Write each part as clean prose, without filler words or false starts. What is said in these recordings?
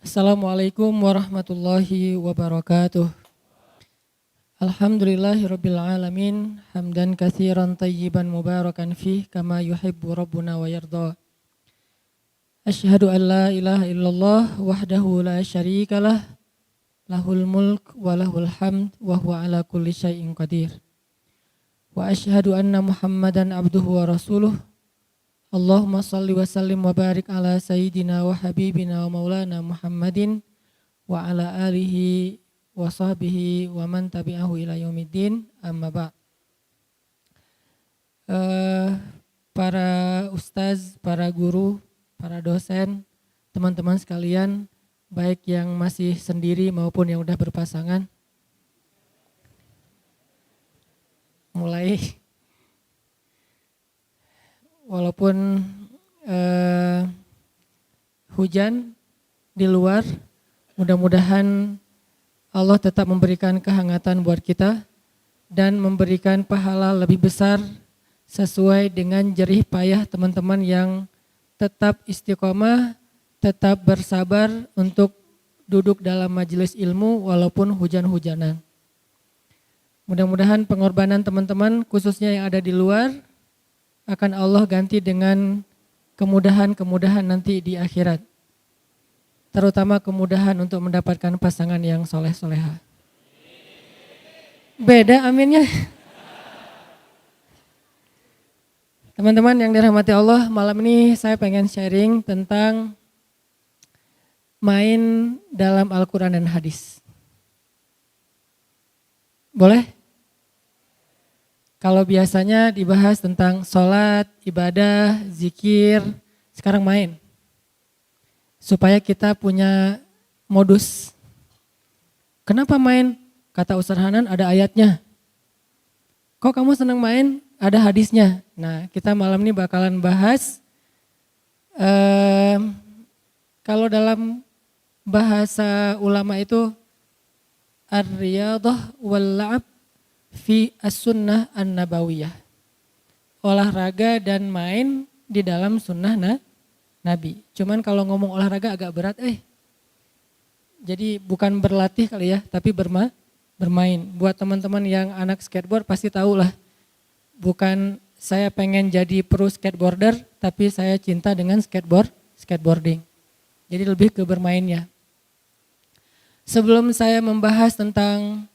Assalamualaikum warahmatullahi wabarakatuh. Alhamdulillahirabbil alamin, hamdan katsiran tayyiban mubarakan fih kama yuhibbu rabbuna wa yarda. Asyhadu an la ilaha illallah wahdahu la syarikalah, lahul mulk wa lahul hamd wa huwa ala kulli syai'in qadir. Wa asyhadu anna Muhammadan abduhu wa rasuluh. Allahumma salli wa sallim wa barik ala sayyidina wa habibina wa maulana Muhammadin wa ala alihi wa sahbihi wa man tabi'ahu ila yaumiddin, amma ba'. Para ustaz, para guru, para dosen, teman-teman sekalian, baik yang masih sendiri maupun yang udah berpasangan, mulai walaupun hujan di luar, mudah-mudahan Allah tetap memberikan kehangatan buat kita dan memberikan pahala lebih besar sesuai dengan jerih payah teman-teman yang tetap istiqomah, tetap bersabar untuk duduk dalam majelis ilmu walaupun hujan-hujanan. Mudah-mudahan pengorbanan teman-teman khususnya yang ada di luar akan Allah ganti dengan kemudahan-kemudahan nanti di akhirat. Terutama kemudahan untuk mendapatkan pasangan yang soleh-soleha. Beda aminnya. Teman-teman yang dirahmati Allah, malam ini saya pengen sharing tentang main dalam Al-Quran dan hadis. Boleh? Kalau biasanya dibahas tentang sholat, ibadah, zikir, sekarang main. Supaya kita punya modus. Kenapa main? Kata Ustaz Hanan ada ayatnya. Kok kamu senang main? Ada hadisnya. Nah, kita malam ini bakalan bahas. Kalau dalam bahasa ulama itu ar-riyadhah wal-la'ab fi as-sunnah an-nabawiyah. Olahraga dan main di dalam sunnah Nabi. Cuman kalau ngomong olahraga agak berat Jadi bukan berlatih kali ya, tapi bermain. Buat teman-teman yang anak skateboard pasti tahu lah. Bukan saya pengen jadi pro skateboarder, tapi saya cinta dengan skateboarding. Jadi lebih ke bermainnya. Sebelum saya membahas tentang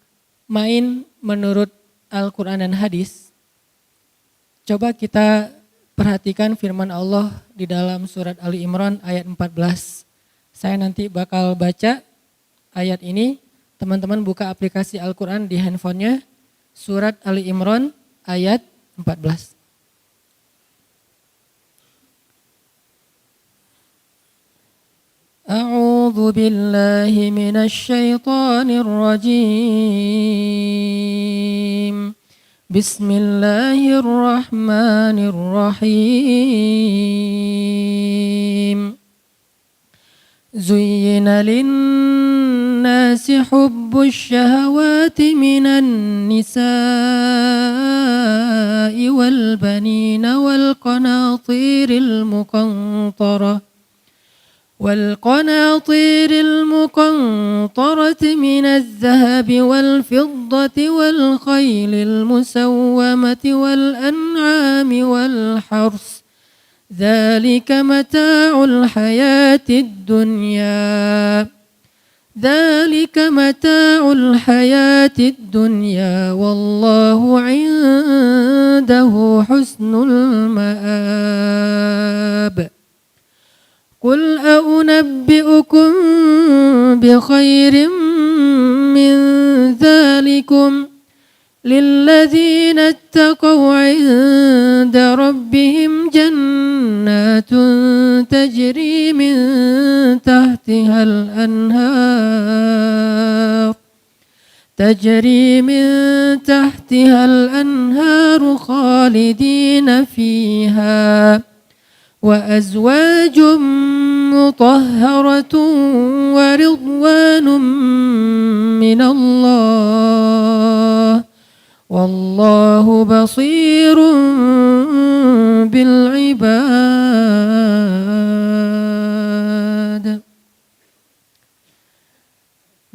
main menurut Al-Quran dan hadis, coba kita perhatikan firman Allah di dalam surat Ali Imran ayat 14. Saya nanti bakal baca ayat ini, teman-teman buka aplikasi Al-Quran di handphonenya, surat Ali Imran ayat 14. A'udzu billahi minasy syaithanir rajim. Bismillahirrahmanirrahim. Zuyyina lin-nasi hubbus syahawati minan nisa'i wal banina wal qanatiril muqantarah والقناطير المقنطرة من الذهب والفضة والخيل المسومة والأنعام والحرث ذلك متاع الحياة الدنيا والله عنده حسن المآب قل أنبئكم بخير من ذلكم للذين اتقوا عند ربهم جنات تجري من تحتها الأنهار خالدين فيها وأزواج مطهرة ورضوان من الله والله بصير بالعباد.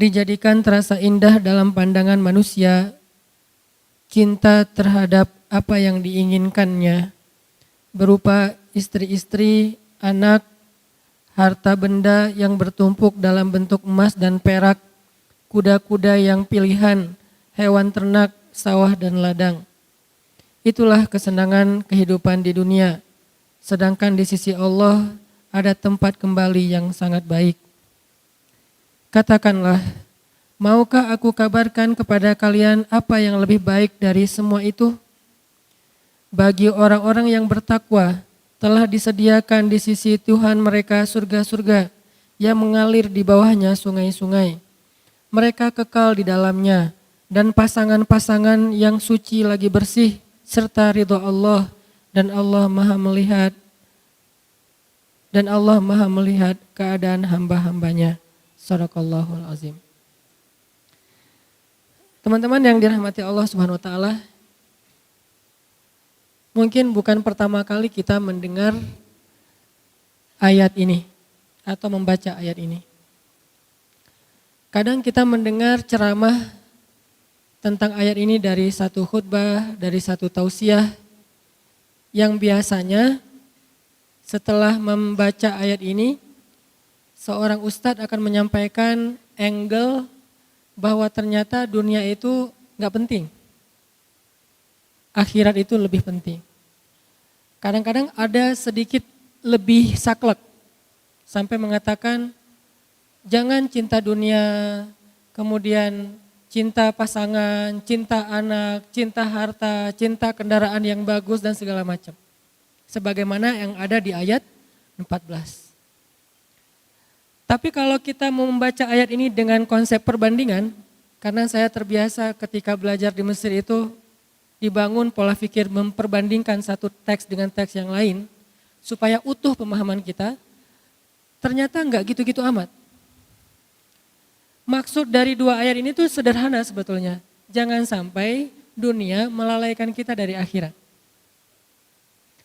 dijadikan terasa indah dalam pandangan manusia, cinta terhadap apa yang diinginkannya, berupa istri-istri, anak, harta benda yang bertumpuk dalam bentuk emas dan perak, kuda-kuda yang pilihan, hewan ternak, sawah dan ladang. Itulah kesenangan kehidupan di dunia, sedangkan di sisi Allah ada tempat kembali yang sangat baik. Katakanlah, maukah aku kabarkan kepada kalian apa yang lebih baik dari semua itu? Bagi orang-orang yang bertakwa, telah disediakan di sisi Tuhan mereka surga-surga yang mengalir di bawahnya sungai-sungai. Mereka kekal di dalamnya, dan pasangan-pasangan yang suci lagi bersih, serta ridho Allah, dan Allah maha melihat keadaan hamba-hambanya. Sadaqallahul azim. Teman-teman yang dirahmati Allah Subhanahu wa taala, mungkin bukan pertama kali kita mendengar ayat ini atau membaca ayat ini. Kadang kita mendengar ceramah tentang ayat ini dari satu khutbah, dari satu tausiah, yang biasanya setelah membaca ayat ini, seorang ustadz akan menyampaikan angle bahwa ternyata dunia itu gak penting. Akhirat itu lebih penting. Kadang-kadang ada sedikit lebih saklek, sampai mengatakan jangan cinta dunia, kemudian cinta pasangan, cinta anak, cinta harta, cinta kendaraan yang bagus dan segala macam. Sebagaimana yang ada di ayat 14. Tapi kalau kita mau membaca ayat ini dengan konsep perbandingan, karena saya terbiasa ketika belajar di Mesir itu dibangun pola pikir memperbandingkan satu teks dengan teks yang lain, supaya utuh pemahaman kita, ternyata enggak gitu-gitu amat. Maksud dari dua ayat ini tuh sederhana sebetulnya. Jangan sampai dunia melalaikan kita dari akhirat.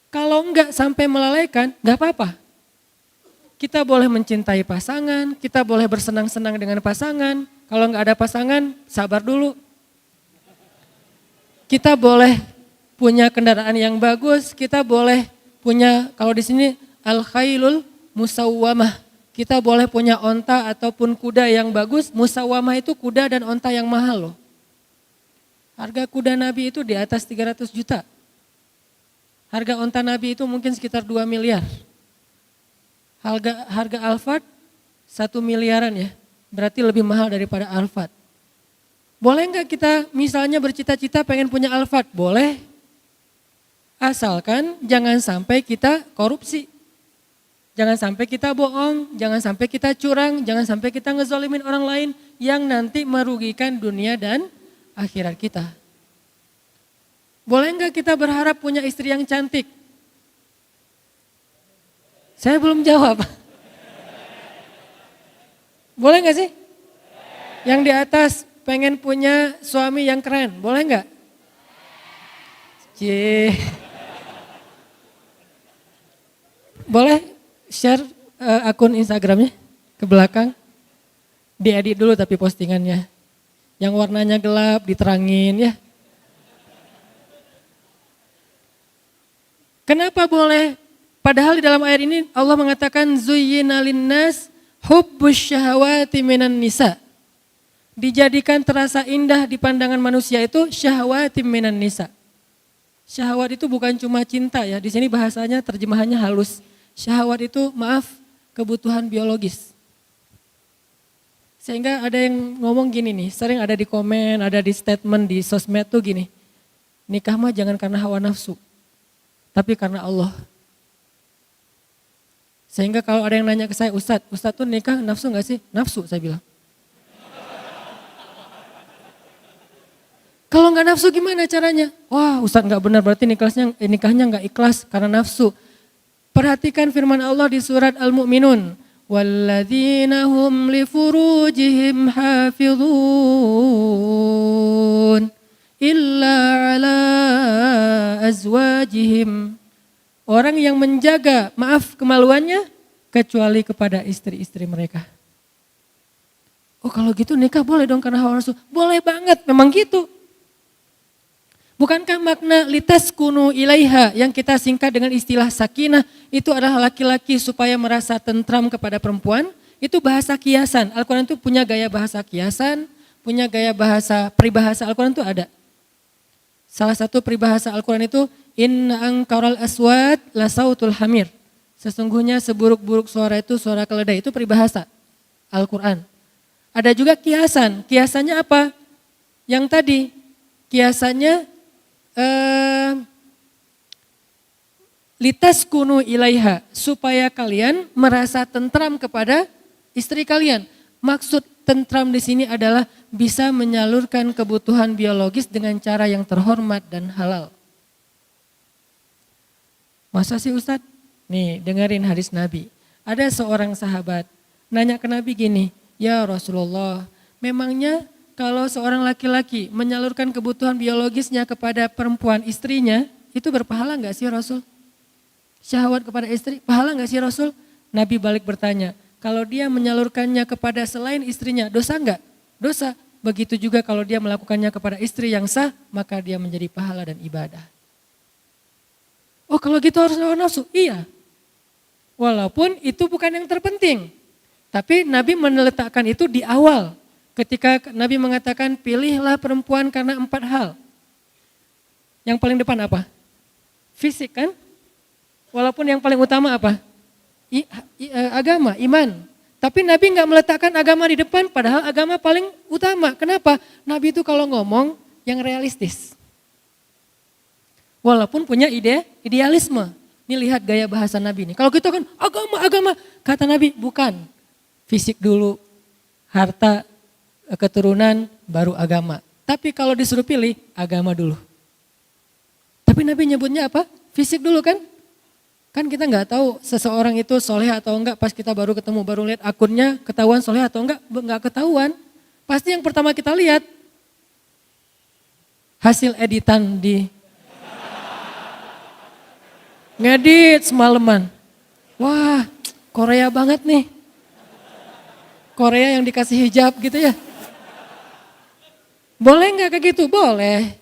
Kalau enggak sampai melalaikan, enggak apa-apa. Kita boleh mencintai pasangan, kita boleh bersenang-senang dengan pasangan. Kalau enggak ada pasangan, sabar dulu. Kita boleh punya kendaraan yang bagus, kita boleh punya, kalau di sini al-khailul musawwamah. Kita boleh punya onta ataupun kuda yang bagus. Musawwamah itu kuda dan onta yang mahal loh. Harga kuda Nabi itu di atas 300 juta. Harga onta Nabi itu mungkin sekitar 2 miliar. Harga Alphard 1 miliaran ya, berarti lebih mahal daripada Alphard. Boleh enggak kita misalnya bercita-cita pengen punya Alphard? Boleh. Asalkan jangan sampai kita korupsi. Jangan sampai kita bohong, jangan sampai kita curang, jangan sampai kita ngezolimin orang lain yang nanti merugikan dunia dan akhirat kita. Boleh enggak kita berharap punya istri yang cantik? Saya belum jawab. Boleh enggak sih? Yang di atas pengen punya suami yang keren, boleh enggak? Boleh share akun Instagramnya ke belakang? Diedit dulu tapi postingannya. Yang warnanya gelap diterangin ya. Kenapa boleh? Padahal di dalam ayat ini Allah mengatakan zuyyina linnas hubbus syahawati minan nisa. Dijadikan terasa indah di pandangan manusia itu syahwati minan nisa. Syahwat itu bukan cuma cinta ya, di sini bahasanya terjemahannya halus. Syahwat itu kebutuhan biologis. Sehingga ada yang ngomong gini nih, sering ada di komen, ada di statement di sosmed tuh gini. Nikah mah jangan karena hawa nafsu, tapi karena Allah. Sehingga kalau ada yang nanya ke saya, Ustadz tuh nikah nafsu gak sih? Nafsu saya bilang. Kalau gak nafsu gimana caranya? Wah Ustadz gak benar, berarti nikahnya gak ikhlas karena nafsu. Perhatikan firman Allah di surat Al-Mu'minun. Walladzina hum li furujihim hafidhun illa ala azwajihim. Orang yang menjaga, kemaluannya kecuali kepada istri-istri mereka. Oh kalau gitu nikah boleh dong karena hawa nafsu. Boleh banget, memang gitu. Bukankah makna litas kunu ilaiha yang kita singkat dengan istilah sakinah itu adalah laki-laki supaya merasa tentram kepada perempuan? Itu bahasa kiasan. Al-Quran itu punya gaya bahasa kiasan, punya gaya bahasa peribahasa Al-Quran itu ada. Salah satu peribahasa Al-Quran itu inna angkaral aswat la sautul hamir. Sesungguhnya seburuk-buruk suara itu suara keledai, itu peribahasa Al-Quran. Ada juga kiasan. Kiasannya apa? Yang tadi kiasannya litas kunu ilaiha supaya kalian merasa tentram kepada istri kalian. Maksud tentram di sini adalah bisa menyalurkan kebutuhan biologis dengan cara yang terhormat dan halal. Masa sih Ustadz? Nih dengerin hadis Nabi. Ada seorang sahabat nanya ke Nabi gini, ya Rasulullah, memangnya kalau seorang laki-laki menyalurkan kebutuhan biologisnya kepada perempuan istrinya, itu berpahala enggak sih Rasul? Syahwat kepada istri, pahala enggak sih Rasul? Nabi balik bertanya, kalau dia menyalurkannya kepada selain istrinya, dosa enggak? Dosa. Begitu juga kalau dia melakukannya kepada istri yang sah, maka dia menjadi pahala dan ibadah. Oh kalau gitu harus hawa nafsu? Iya. Walaupun itu bukan yang terpenting. Tapi Nabi meletakkan itu di awal. Ketika Nabi mengatakan pilihlah perempuan karena 4 hal. Yang paling depan apa? Fisik kan? Walaupun yang paling utama apa? Agama, iman. Tapi Nabi nggak meletakkan agama di depan padahal agama paling utama. Kenapa? Nabi itu kalau ngomong yang realistis. Walaupun punya idealisme. Ini lihat gaya bahasa Nabi ini. Kalau kita kan agama. Kata Nabi bukan. Fisik dulu, harta, keturunan, baru agama. Tapi kalau disuruh pilih, agama dulu. Tapi Nabi nyebutnya apa? Fisik dulu kan? Kan kita nggak tahu seseorang itu soleh atau enggak pas kita baru ketemu, baru lihat akunnya ketahuan soleh atau enggak ketahuan. Pasti yang pertama kita lihat hasil editan di ngedit semalaman. Wah, Korea banget nih. Korea yang dikasih hijab gitu ya. Boleh nggak kayak gitu? Boleh.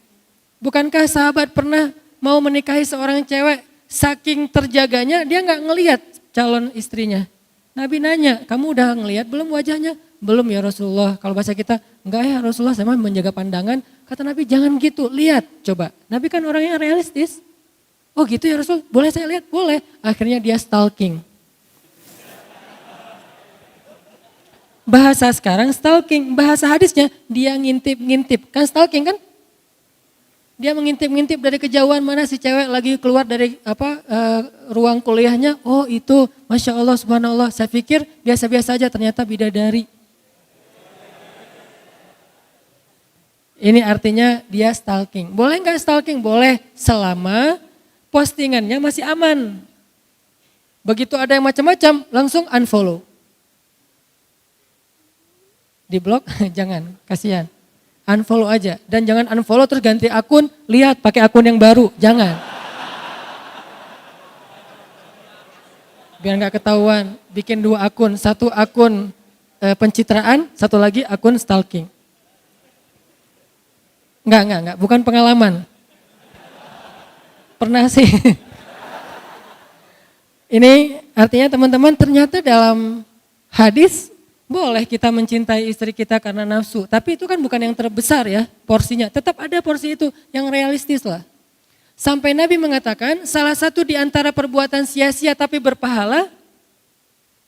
Bukankah sahabat pernah mau menikahi seorang cewek, saking terjaganya dia nggak ngelihat calon istrinya. Nabi nanya, kamu udah ngelihat belum wajahnya? Belum ya Rasulullah. Kalau bahasa kita, enggak ya Rasulullah, saya menjaga pandangan. Kata Nabi, jangan gitu, lihat coba. Nabi kan orangnya realistis. Oh gitu ya Rasul, boleh saya lihat? Boleh. Akhirnya dia stalking. Bahasa sekarang stalking, bahasa hadisnya dia ngintip-ngintip. Kan stalking kan? Dia mengintip-ngintip dari kejauhan mana si cewek lagi keluar dari ruang kuliahnya. Oh itu, Masya Allah, Subhanallah. Saya pikir biasa-biasa aja, ternyata bidadari. Ini artinya dia stalking. Boleh nggak stalking? Boleh, selama postingannya masih aman. Begitu ada yang macam-macam, langsung unfollow. Di blok jangan, kasihan. Unfollow aja dan jangan unfollow terus ganti akun, lihat pakai akun yang baru, jangan. Biar nggak ketahuan, bikin 2 akun, 1 akun pencitraan, 1 lagi akun stalking. Enggak, bukan pengalaman. Pernah sih. Ini artinya teman-teman ternyata dalam hadis boleh kita mencintai istri kita karena nafsu. Tapi itu kan bukan yang terbesar ya porsinya. Tetap ada porsi itu yang realistis lah. Sampai Nabi mengatakan salah satu di antara perbuatan sia-sia tapi berpahala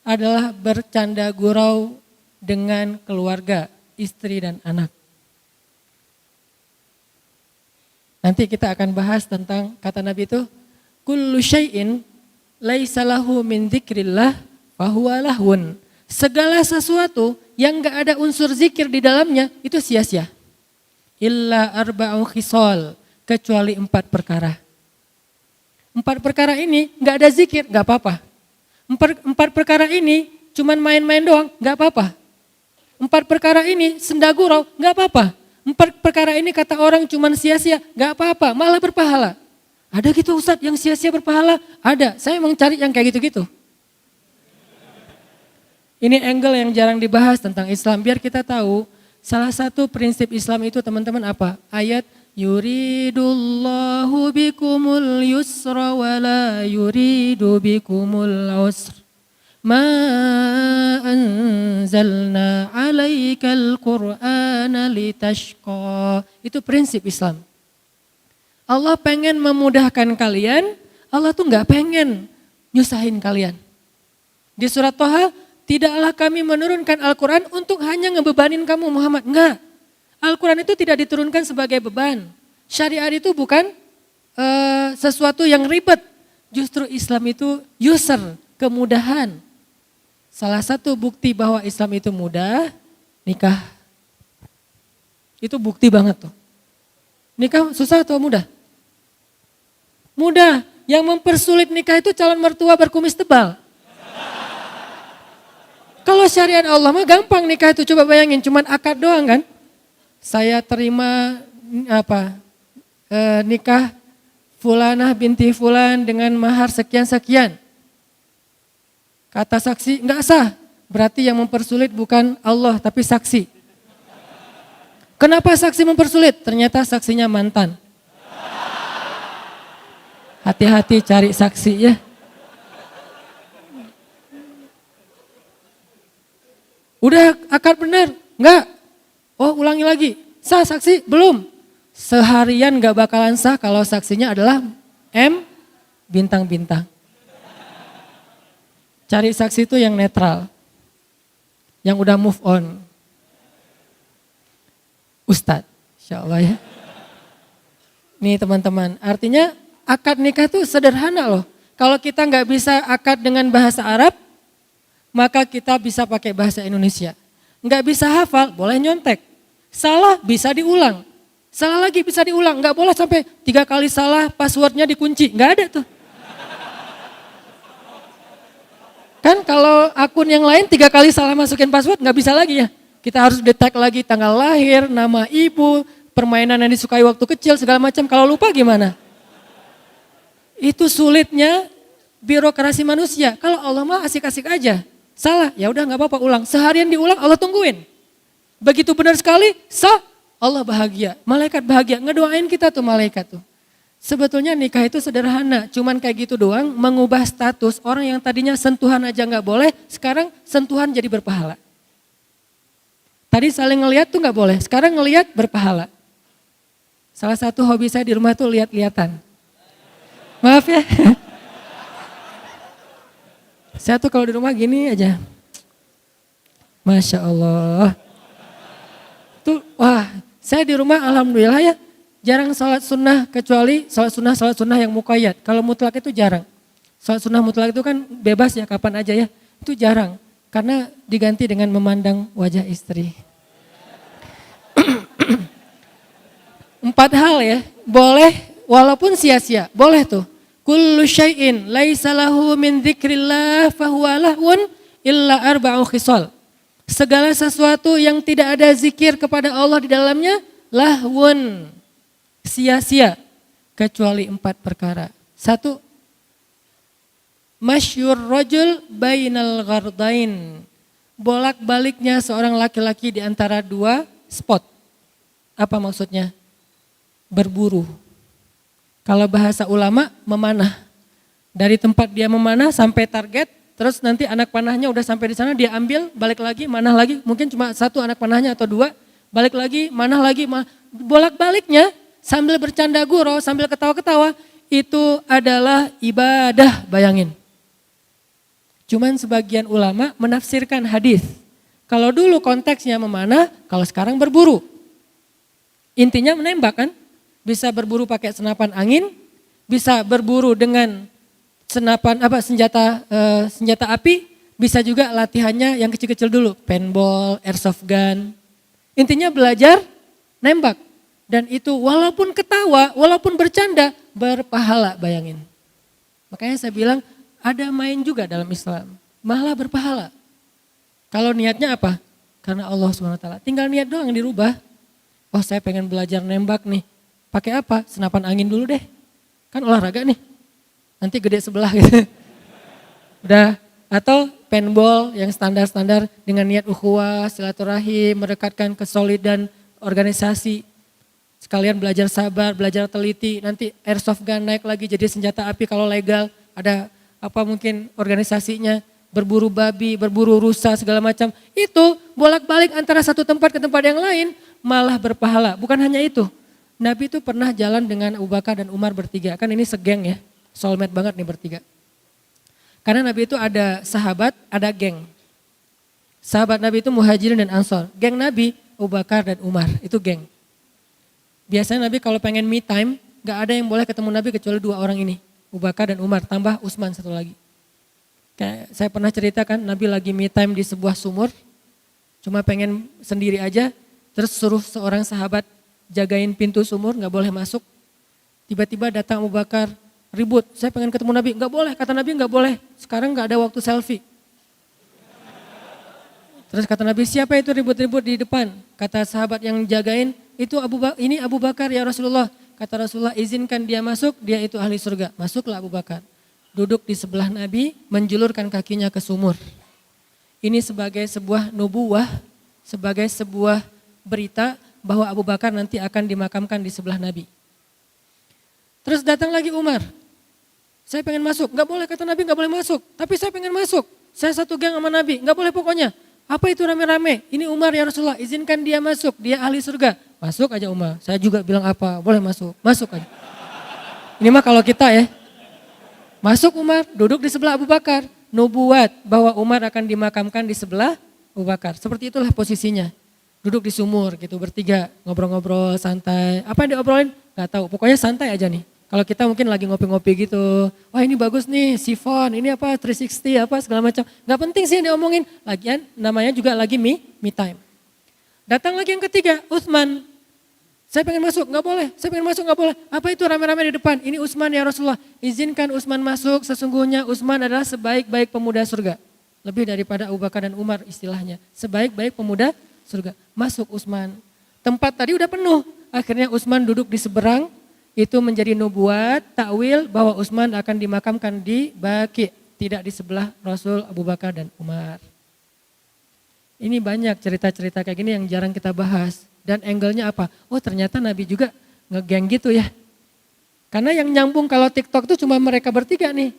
adalah bercanda gurau dengan keluarga, istri dan anak. Nanti kita akan bahas tentang kata Nabi itu kullu syai'in laisa lahu min dzikrillah fahuwa lahwun. Segala sesuatu yang gak ada unsur zikir di dalamnya itu sia-sia. Illa arba'u khisal, kecuali 4 perkara. 4 perkara ini gak ada zikir, gak apa-apa. 4 perkara ini cuman main-main doang, gak apa-apa. 4 perkara ini senda gurau, gak apa-apa. 4 perkara ini kata orang cuman sia-sia, gak apa-apa, malah berpahala. Ada gitu Ustadz yang sia-sia berpahala? Ada, saya emang cari yang kayak gitu-gitu. Ini angle yang jarang dibahas tentang Islam. Biar kita tahu salah satu prinsip Islam itu teman-teman apa? Ayat yuridullahu bikumul yusra wa la yuridu bikumul usra. Ma anzalna alaikal qur'ana litashqa. Itu prinsip Islam. Allah pengen memudahkan kalian, Allah tuh gak pengen nyusahin kalian. Di surat Toha, tidaklah kami menurunkan Al-Quran untuk hanya ngebebanin kamu Muhammad. Enggak. Al-Quran itu tidak diturunkan sebagai beban. Syariat itu bukan sesuatu yang ribet. Justru Islam itu yusr, kemudahan. Salah satu bukti bahwa Islam itu mudah, nikah. Itu bukti banget tuh. Nikah susah atau mudah? Mudah. Yang mempersulit nikah itu calon mertua berkumis tebal. Kalau syariat Allah mah gampang nikah itu, coba bayangin cuman akad doang kan. Saya terima nikah fulanah binti fulan dengan mahar sekian-sekian. Kata saksi enggak sah, berarti yang mempersulit bukan Allah tapi saksi. Kenapa saksi mempersulit? Ternyata saksinya mantan. Hati-hati cari saksi ya. Udah akad benar? Enggak. Oh ulangi lagi. Sah saksi? Belum. Seharian gak bakalan sah kalau saksinya adalah bintang-bintang. Cari saksi itu yang netral. Yang udah move on. Ustadz, insya Allah ya. Nih teman-teman, artinya akad nikah itu sederhana loh. Kalau kita gak bisa akad dengan bahasa Arab, maka kita bisa pakai bahasa Indonesia. Enggak bisa hafal, boleh nyontek. Salah bisa diulang. Salah lagi bisa diulang. Enggak boleh sampai 3 kali salah passwordnya dikunci. Enggak ada tuh. Kan kalau akun yang lain 3 kali salah masukin password enggak bisa lagi ya. Kita harus detect lagi tanggal lahir, nama ibu, permainan yang disukai waktu kecil, segala macam. Kalau lupa gimana? Itu sulitnya birokrasi manusia. Kalau Allah mah asik-asik aja. Salah, ya udah nggak apa-apa ulang. Seharian diulang Allah tungguin. Begitu benar sekali, sah, Allah bahagia. Malaikat bahagia, ngedoain kita tuh malaikat tuh. Sebetulnya nikah itu sederhana, cuman kayak gitu doang mengubah status orang yang tadinya sentuhan aja nggak boleh, sekarang sentuhan jadi berpahala. Tadi saling ngelihat tuh nggak boleh, sekarang ngelihat berpahala. Salah satu hobi saya di rumah tuh lihat-lihatan. Maaf ya. Saya tuh kalau di rumah gini aja. Masya Allah. Tuh, wah, saya di rumah alhamdulillah ya. Jarang sholat sunnah kecuali sholat sunnah yang muqayyad. Kalau mutlak itu jarang. Sholat sunnah mutlak itu kan bebas ya kapan aja ya. Itu jarang. Karena diganti dengan memandang wajah istri. 4 hal ya. Boleh walaupun sia-sia. Boleh tuh. Kullu syai'in laisa lahu min dzikrillah fahuwa lahun illa arba'u khisal. Segala sesuatu yang tidak ada zikir kepada Allah di dalamnya lahwun, sia-sia kecuali 4 perkara. 1, masyur rajul bainal ghardain. Bolak-baliknya seorang laki-laki di antara 2 spot. Apa maksudnya? Berburu. Kalau bahasa ulama memanah. Dari tempat dia memanah sampai target, terus nanti anak panahnya udah sampai di sana dia ambil, balik lagi, manah lagi, mungkin cuma 1 anak panahnya atau 2, balik lagi, manah lagi, bolak-baliknya sambil bercanda gurau, sambil ketawa-ketawa, itu adalah ibadah, bayangin. Cuman sebagian ulama menafsirkan hadis. Kalau dulu konteksnya memanah, kalau sekarang berburu. Intinya menembak kan? Bisa berburu pakai senapan angin, bisa berburu dengan senjata api, bisa juga latihannya yang kecil-kecil dulu, paintball, airsoft gun. Intinya belajar nembak. Dan itu walaupun ketawa, walaupun bercanda, berpahala, bayangin. Makanya saya bilang ada main juga dalam Islam, malah berpahala. Kalau niatnya apa? Karena Allah SWT. Tinggal niat doang yang dirubah. Oh saya pengen belajar nembak nih. Pakai apa? Senapan angin dulu deh. Kan olahraga nih. Nanti gede sebelah gitu. Udah Atau paintball yang standar-standar dengan niat ukhuwah, silaturahim, mendekatkan kesolidan organisasi. Sekalian belajar sabar, belajar teliti, nanti airsoft gun naik lagi jadi senjata api kalau legal. Ada apa mungkin organisasinya, berburu babi, berburu rusa segala macam. Itu bolak-balik antara satu tempat ke tempat yang lain malah berpahala. Bukan hanya itu, Nabi itu pernah jalan dengan Abu Bakar dan Umar bertiga. Kan ini segeng ya, soulmate banget nih bertiga. Karena Nabi itu ada sahabat, ada geng. Sahabat Nabi itu Muhajirin dan Ansor. Geng Nabi, Abu Bakar dan Umar, itu geng. Biasanya Nabi kalau pengen me time, gak ada yang boleh ketemu Nabi kecuali dua orang ini. Abu Bakar dan Umar, tambah Utsman satu lagi. Kayak saya pernah ceritakan, Nabi lagi me time di sebuah sumur, cuma pengen sendiri aja, terus suruh seorang sahabat jagain pintu sumur, gak boleh masuk. Tiba-tiba datang Abu Bakar, ribut, saya pengen ketemu Nabi, nggak boleh, kata Nabi nggak boleh, sekarang nggak ada waktu selfie. Terus kata Nabi, siapa itu ribut-ribut di depan? Kata sahabat yang jagain, itu ini Abu Bakar ya Rasulullah. Kata Rasulullah, izinkan dia masuk, dia itu ahli surga. Masuklah Abu Bakar, duduk di sebelah Nabi, menjulurkan kakinya ke sumur. Ini sebagai sebuah nubuwah, sebagai sebuah berita bahwa Abu Bakar nanti akan dimakamkan di sebelah Nabi. Terus datang lagi Umar. Saya pengen masuk, nggak boleh kata Nabi nggak boleh masuk. Tapi saya pengen masuk, saya satu geng sama Nabi, nggak boleh pokoknya. Apa itu rame-rame? Ini Umar ya Rasulullah, izinkan dia masuk, dia ahli surga. Masuk aja Umar, saya juga bilang apa, boleh masuk, masuk aja. Ini mah kalau kita ya. Masuk Umar, duduk di sebelah Abu Bakar. Nubuat bahwa Umar akan dimakamkan di sebelah Abu Bakar. Seperti itulah posisinya. Duduk di sumur gitu bertiga, ngobrol-ngobrol santai. Apa yang diobrolin? Gak tahu, pokoknya santai aja nih. Kalau kita mungkin lagi ngopi-ngopi gitu, wah ini bagus nih, sifon, ini apa 360 apa segala macam. Gak penting sih yang diomongin, lagian namanya juga lagi me time. Datang lagi yang ketiga, Utsman. Saya pengen masuk, gak boleh, saya pengen masuk gak boleh. Apa itu rame-rame di depan? Ini Utsman ya Rasulullah, izinkan Utsman masuk, sesungguhnya Utsman adalah sebaik-baik pemuda surga. Lebih daripada Abu Bakar dan Umar istilahnya, sebaik-baik pemuda surga. Masuk Utsman, tempat tadi udah penuh, akhirnya Utsman duduk di seberang. Itu menjadi nubuat, takwil bahwa Utsman akan dimakamkan di Baqi, tidak di sebelah Rasul Abu Bakar dan Umar. Ini banyak cerita-cerita kayak gini yang jarang kita bahas. Dan angle-nya apa? Oh ternyata Nabi juga ngegeng gitu ya. Karena yang nyambung kalau TikTok itu cuma mereka bertiga nih.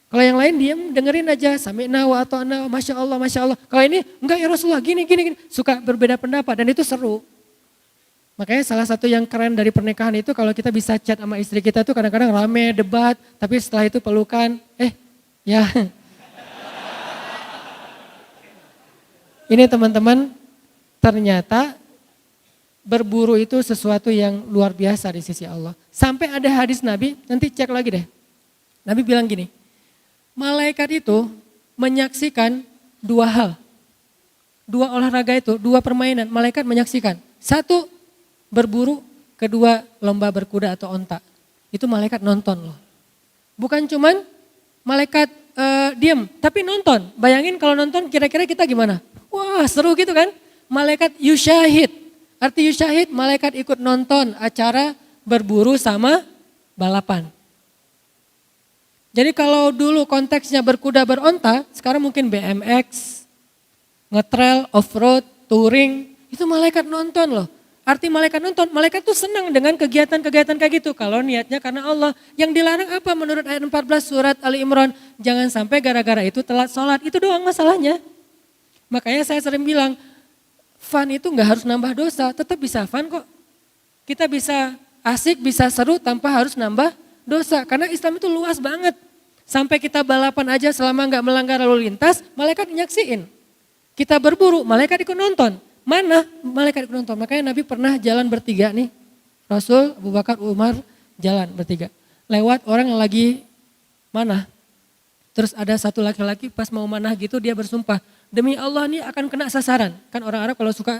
Kalau yang lain diam dengerin aja, sami'na wa ata'na, Masya Allah, Masya Allah. Kalau ini enggak ya Rasulullah, gini. Suka berbeda pendapat dan itu seru. Makanya salah satu yang keren dari pernikahan itu kalau kita bisa chat sama istri kita tuh kadang-kadang rame, debat, tapi setelah itu pelukan, ya. Ini teman-teman, ternyata berburu itu sesuatu yang luar biasa di sisi Allah. Sampai ada hadis Nabi, nanti cek lagi deh. Nabi bilang gini, malaikat itu menyaksikan dua hal. Dua olahraga itu, dua permainan, malaikat menyaksikan. Satu, berburu, kedua lomba berkuda atau onta. Itu malaikat nonton loh. Bukan cuman malaikat diam, tapi nonton. Bayangin kalau nonton kira-kira kita gimana? Wah seru gitu kan? Malaikat yusyahid. Arti yusyahid, malaikat ikut nonton acara berburu sama balapan. Jadi kalau dulu konteksnya berkuda beronta, sekarang mungkin BMX, ngetrail, off-road, touring, itu malaikat nonton loh. Arti malaikat nonton, malaikat tuh senang dengan kegiatan-kegiatan kayak gitu. Kalau niatnya karena Allah. Yang dilarang apa menurut ayat 14 surat Ali Imran? Jangan sampai gara-gara itu telat sholat. Itu doang masalahnya. Makanya saya sering bilang, fun itu gak harus nambah dosa. Tetap bisa fun kok. Kita bisa asik, bisa seru tanpa harus nambah dosa. Karena Islam itu luas banget. Sampai kita balapan aja selama gak melanggar lalu lintas, malaikat nyaksiin. Kita berburu, malaikat ikut nonton. Mana malaikat ikut nonton? Makanya Nabi pernah jalan bertiga nih. Rasul, Abu Bakar, Umar jalan bertiga. Lewat orang yang lagi mana? Terus ada satu laki-laki pas mau manah gitu dia bersumpah. Demi Allah ini akan kena sasaran. Kan orang Arab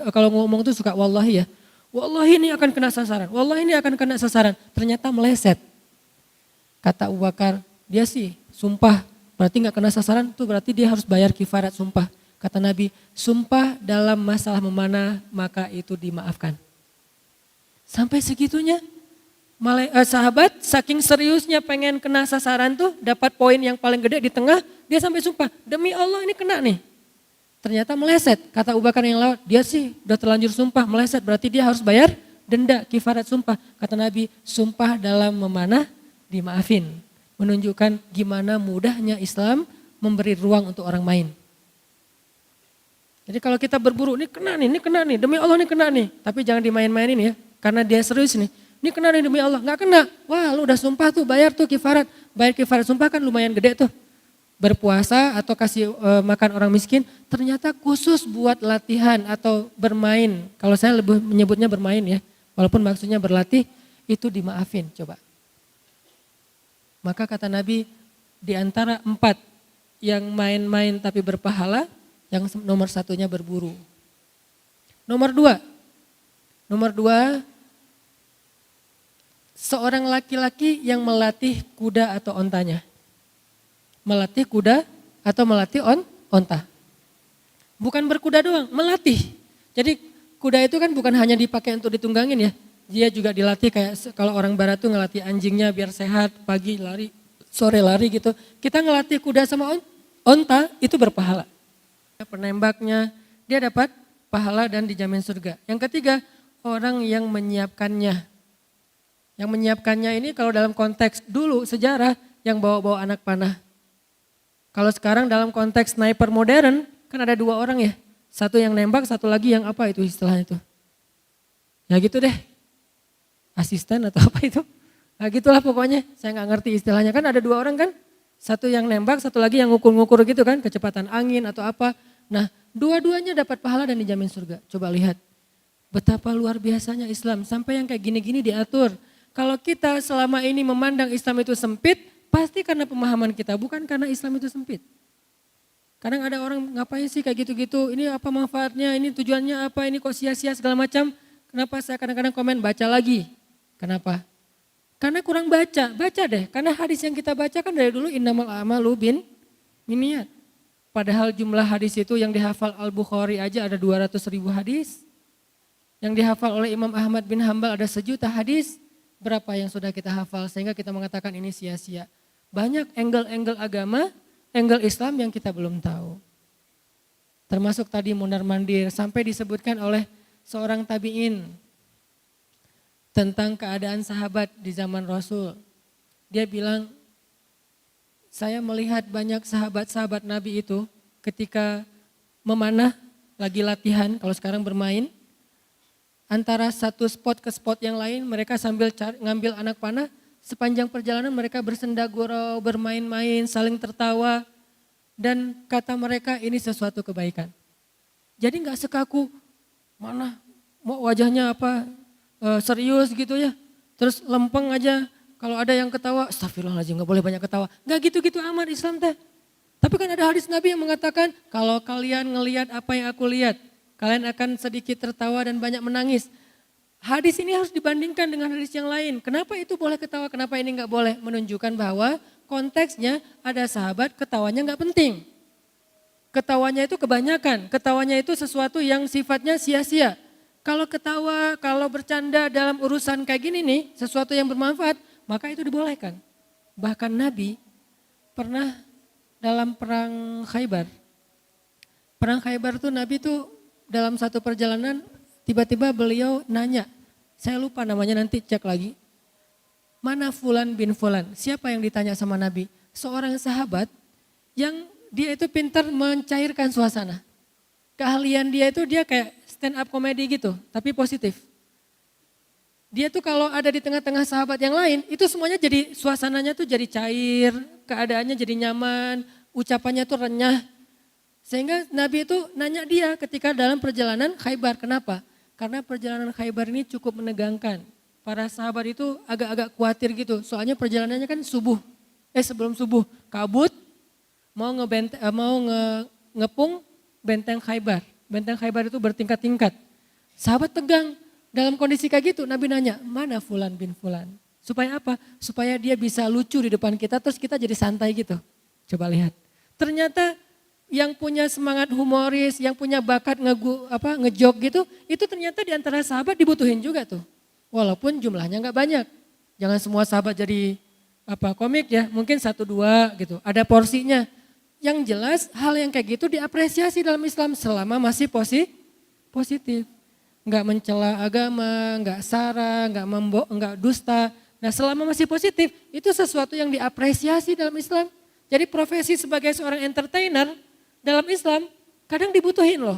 kalau ngomong tuh suka wallahi ya. Wallahi ini akan kena sasaran. Wallahi ini akan kena sasaran. Ternyata meleset. Kata Abu Bakar, dia sih sumpah. Berarti gak kena sasaran tuh berarti dia harus bayar kifarat sumpah. Kata Nabi, sumpah dalam masalah memanah maka itu dimaafkan. Sampai segitunya sahabat saking seriusnya pengen kena sasaran tuh dapat poin yang paling gede di tengah, Dia sampai sumpah, demi Allah ini kena nih. Ternyata meleset, kata Abu Bakar yang lewat, dia sih udah terlanjur sumpah meleset, berarti dia harus bayar denda kifarat sumpah. Kata Nabi, sumpah dalam memanah dimaafin. Menunjukkan gimana mudahnya Islam memberi ruang untuk orang main. Jadi kalau kita berburu, ini kena nih, demi Allah ini kena nih. Tapi jangan dimain-mainin ya, karena dia serius nih. Ini kena nih demi Allah, gak kena. Wah lu udah sumpah tuh, bayar tuh kifarat. Bayar kifarat sumpah kan lumayan gede tuh. Berpuasa atau kasih makan orang miskin, ternyata khusus buat latihan atau bermain. Kalau saya lebih menyebutnya bermain ya, walaupun maksudnya berlatih, itu dimaafin coba. Maka kata Nabi, di antara 4 yang main-main tapi berpahala, yang nomor 1-nya berburu. Nomor 2, seorang laki-laki yang melatih kuda atau ontanya. Melatih kuda atau melatih onta. Bukan berkuda doang, melatih. Jadi kuda itu kan bukan hanya dipakai untuk ditunggangin ya. Dia juga dilatih kayak kalau orang barat tuh ngelatih anjingnya biar sehat, pagi lari, sore lari gitu. Kita ngelatih kuda sama onta itu berpahala. Penembaknya dia dapat pahala dan dijamin surga. Yang ketiga, orang yang menyiapkannya. Yang menyiapkannya ini kalau dalam konteks dulu sejarah yang bawa-bawa anak panah. Kalau sekarang dalam konteks sniper modern kan ada 2 orang ya. Satu yang nembak, satu lagi yang apa itu istilahnya itu. Ya gitu deh. Asisten atau apa itu. Nah gitulah pokoknya, saya gak ngerti istilahnya. Kan ada 2 orang kan. Satu yang nembak, satu lagi yang ngukur-ngukur gitu kan. Kecepatan angin atau apa. Nah dua-duanya dapat pahala dan dijamin surga. Coba lihat. Betapa luar biasanya Islam. Sampai yang kayak gini-gini diatur. Kalau kita selama ini memandang Islam itu sempit. Pasti karena pemahaman kita, bukan karena Islam itu sempit. Kadang ada orang ngapain sih kayak gitu-gitu, ini apa manfaatnya, ini tujuannya apa, ini kok sia-sia segala macam. Kenapa saya kadang-kadang komen baca lagi. Kenapa? Karena kurang baca deh. Karena hadis yang kita baca kan dari dulu innamal a'malu binniyat. Padahal jumlah hadis itu yang dihafal Al-Bukhari aja ada 200.000 hadis. Yang dihafal oleh Imam Ahmad bin Hambal ada 1.000.000 hadis. Berapa yang sudah kita hafal sehingga kita mengatakan ini sia-sia. Banyak angle-angle agama, angle Islam yang kita belum tahu. Termasuk tadi mondar-mandir sampai disebutkan oleh seorang tabi'in tentang keadaan sahabat di zaman Rasul. Dia bilang, saya melihat banyak sahabat-sahabat Nabi itu ketika memanah, lagi latihan, kalau sekarang bermain, antara satu spot ke spot yang lain mereka sambil ngambil anak panah. Sepanjang perjalanan mereka bersenda gurau, bermain-main, saling tertawa. Dan kata mereka ini sesuatu kebaikan. Jadi gak sekaku, mana mau wajahnya apa serius gitu ya. Terus lempeng aja, kalau ada yang ketawa, astagfirullahaladzim gak boleh banyak ketawa. Gak gitu-gitu amat Islam teh. Tapi kan ada hadis Nabi yang mengatakan, kalau kalian ngelihat apa yang aku lihat, kalian akan sedikit tertawa dan banyak menangis. Hadis ini harus dibandingkan dengan hadis yang lain. Kenapa itu boleh ketawa, kenapa ini enggak boleh? Menunjukkan bahwa konteksnya ada sahabat ketawanya enggak penting. Ketawanya itu kebanyakan, ketawanya itu sesuatu yang sifatnya sia-sia. Kalau ketawa, kalau bercanda dalam urusan kayak gini nih, sesuatu yang bermanfaat, maka itu dibolehkan. Bahkan Nabi pernah dalam perang Khaybar. Perang Khaybar tuh Nabi tuh dalam satu perjalanan tiba-tiba beliau nanya, saya lupa namanya nanti cek lagi. Mana Fulan bin Fulan, siapa yang ditanya sama Nabi? Seorang sahabat yang dia itu pintar mencairkan suasana. Keahlian dia itu dia kayak stand up comedy gitu, tapi positif. Dia tuh kalau ada di tengah-tengah sahabat yang lain, itu semuanya jadi suasananya tuh jadi cair, keadaannya jadi nyaman, ucapannya tuh renyah. Sehingga Nabi itu nanya dia ketika dalam perjalanan Khaybar, kenapa? Karena perjalanan Khaybar ini cukup menegangkan. Para sahabat itu agak-agak khawatir gitu. Soalnya perjalanannya kan sebelum subuh kabut mau ngepung benteng Khaybar. Benteng Khaybar itu bertingkat-tingkat. Sahabat tegang. Dalam kondisi kayak gitu Nabi nanya, mana Fulan bin Fulan? Supaya apa? Supaya dia bisa lucu di depan kita terus kita jadi santai gitu. Coba lihat. Ternyata yang punya semangat humoris, yang punya bakat ngejok gitu, itu ternyata di antara sahabat dibutuhin juga tuh. Walaupun jumlahnya nggak banyak. Jangan semua sahabat jadi komik ya, mungkin 1-2 gitu. Ada porsinya. Yang jelas hal yang kayak gitu diapresiasi dalam Islam selama masih positif. Enggak mencela agama, enggak sara, enggak dusta. Nah selama masih positif itu sesuatu yang diapresiasi dalam Islam. Jadi profesi sebagai seorang entertainer dalam Islam kadang dibutuhin loh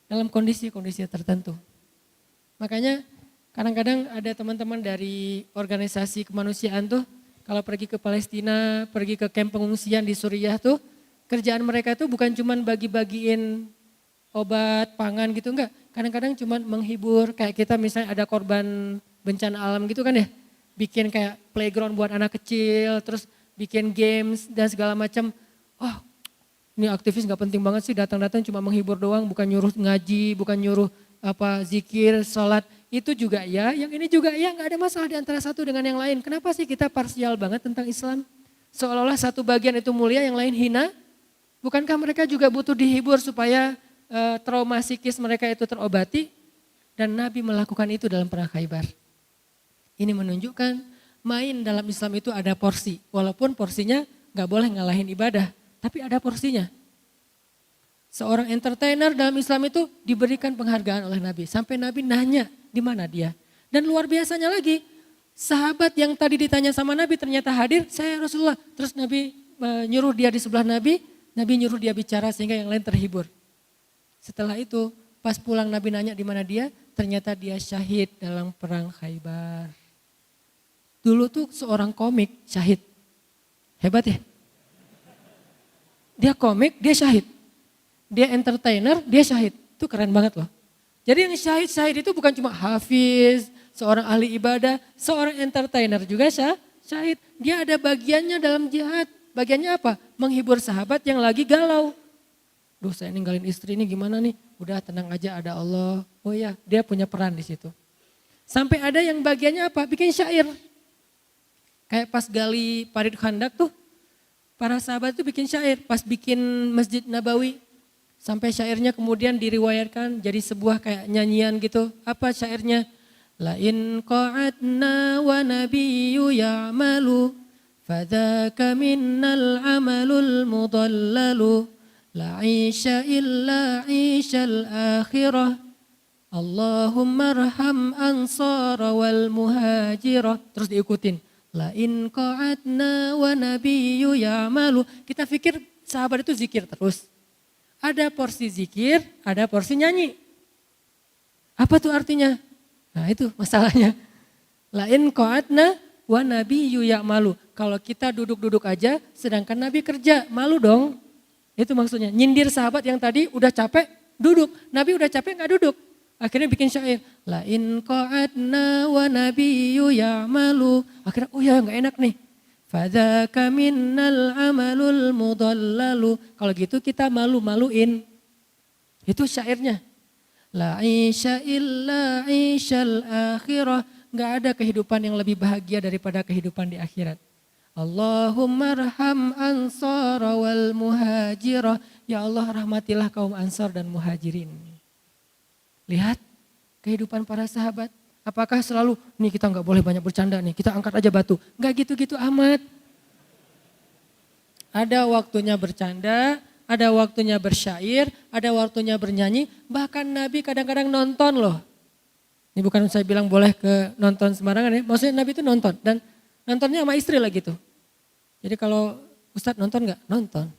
dalam kondisi-kondisi tertentu. Makanya kadang-kadang ada teman-teman dari organisasi kemanusiaan tuh kalau pergi ke Palestina, pergi ke kamp pengungsian di Suriah tuh, kerjaan mereka tuh bukan cuman bagi-bagiin obat, pangan gitu, enggak. Kadang-kadang cuman menghibur, kayak kita misalnya ada korban bencana alam gitu kan ya. Bikin kayak playground buat anak kecil, terus bikin games dan segala macam. Oh, ini aktivis gak penting banget sih, datang-datang cuma menghibur doang, bukan nyuruh ngaji, bukan nyuruh zikir, sholat. Itu juga ya, yang ini juga ya, nggak ada masalah di antara satu dengan yang lain. Kenapa sih kita parsial banget tentang Islam? Seolah-olah satu bagian itu mulia, yang lain hina. Bukankah mereka juga butuh dihibur supaya trauma psikis mereka itu terobati? Dan Nabi melakukan itu dalam perang Khaybar. Ini menunjukkan main dalam Islam itu ada porsi. Walaupun porsinya nggak boleh ngalahin ibadah, tapi ada porsinya. Seorang entertainer dalam Islam itu diberikan penghargaan oleh Nabi. Sampai Nabi nanya, di mana dia? Dan luar biasanya lagi, sahabat yang tadi ditanya sama Nabi ternyata hadir, saya Rasulullah. Terus Nabi nyuruh dia di sebelah Nabi nyuruh dia bicara sehingga yang lain terhibur. Setelah itu, pas pulang Nabi nanya di mana dia, ternyata dia syahid dalam perang Khaybar. Dulu tuh seorang komik syahid. Hebat ya? Dia komik, dia syahid. Dia entertainer, dia syahid. Itu keren banget loh. Jadi yang syahid itu bukan cuma hafiz, seorang ahli ibadah, seorang entertainer juga syahid. Dia ada bagiannya dalam jihad. Bagiannya apa? Menghibur sahabat yang lagi galau. Duh saya ninggalin istri ini gimana nih? Udah tenang aja ada Allah. Oh iya dia punya peran di situ. Sampai ada yang bagiannya apa? Bikin syair. Kayak pas gali parit khandak tuh. Para sahabat tuh bikin syair. Pas bikin Masjid Nabawi. Sampai syairnya kemudian diriwayatkan jadi sebuah kayak nyanyian gitu. Apa syairnya? La in qa'adna wa nabiyyu ya'malu fadzaka minnal amalul mudallalu la 'isha illa 'ishal akhirah Allahumma arham ansara wal muhajirah. Terus diikutin. La in qa'adna wa nabiyyu ya'malu. Kita pikir sahabat itu zikir terus. Ada porsi zikir, ada porsi nyanyi. Apa tuh artinya? Nah itu masalahnya. Lain qa'adna wa nabiyyu ya'malu. Kalau kita duduk-duduk aja sedangkan Nabi kerja, malu dong. Itu maksudnya. Nyindir sahabat yang tadi udah capek, duduk. Nabi udah capek gak duduk. Akhirnya bikin syair. Lain qa'adna wa nabiyyu ya'malu. Akhirnya oh ya gak enak nih. Fadzaka minnal amalul mudallalu. Kalau gitu kita malu-maluin. Itu syairnya. La 'isha illa 'ishal akhirah. Enggak ada kehidupan yang lebih bahagia daripada kehidupan di akhirat. Allahumma arham ansara wal muhajirah. Ya Allah rahmatilah kaum ansar dan muhajirin. Lihat kehidupan para sahabat. Apakah selalu, nih kita nggak boleh banyak bercanda nih, kita angkat aja batu. Nggak gitu-gitu amat. Ada waktunya bercanda, ada waktunya bersyair, ada waktunya bernyanyi. Bahkan Nabi kadang-kadang nonton loh. Ini bukan saya bilang boleh ke nonton sembarangan ya. Maksudnya Nabi itu nonton dan nontonnya sama istri lah gitu. Jadi kalau Ustadz nonton nggak? Nonton.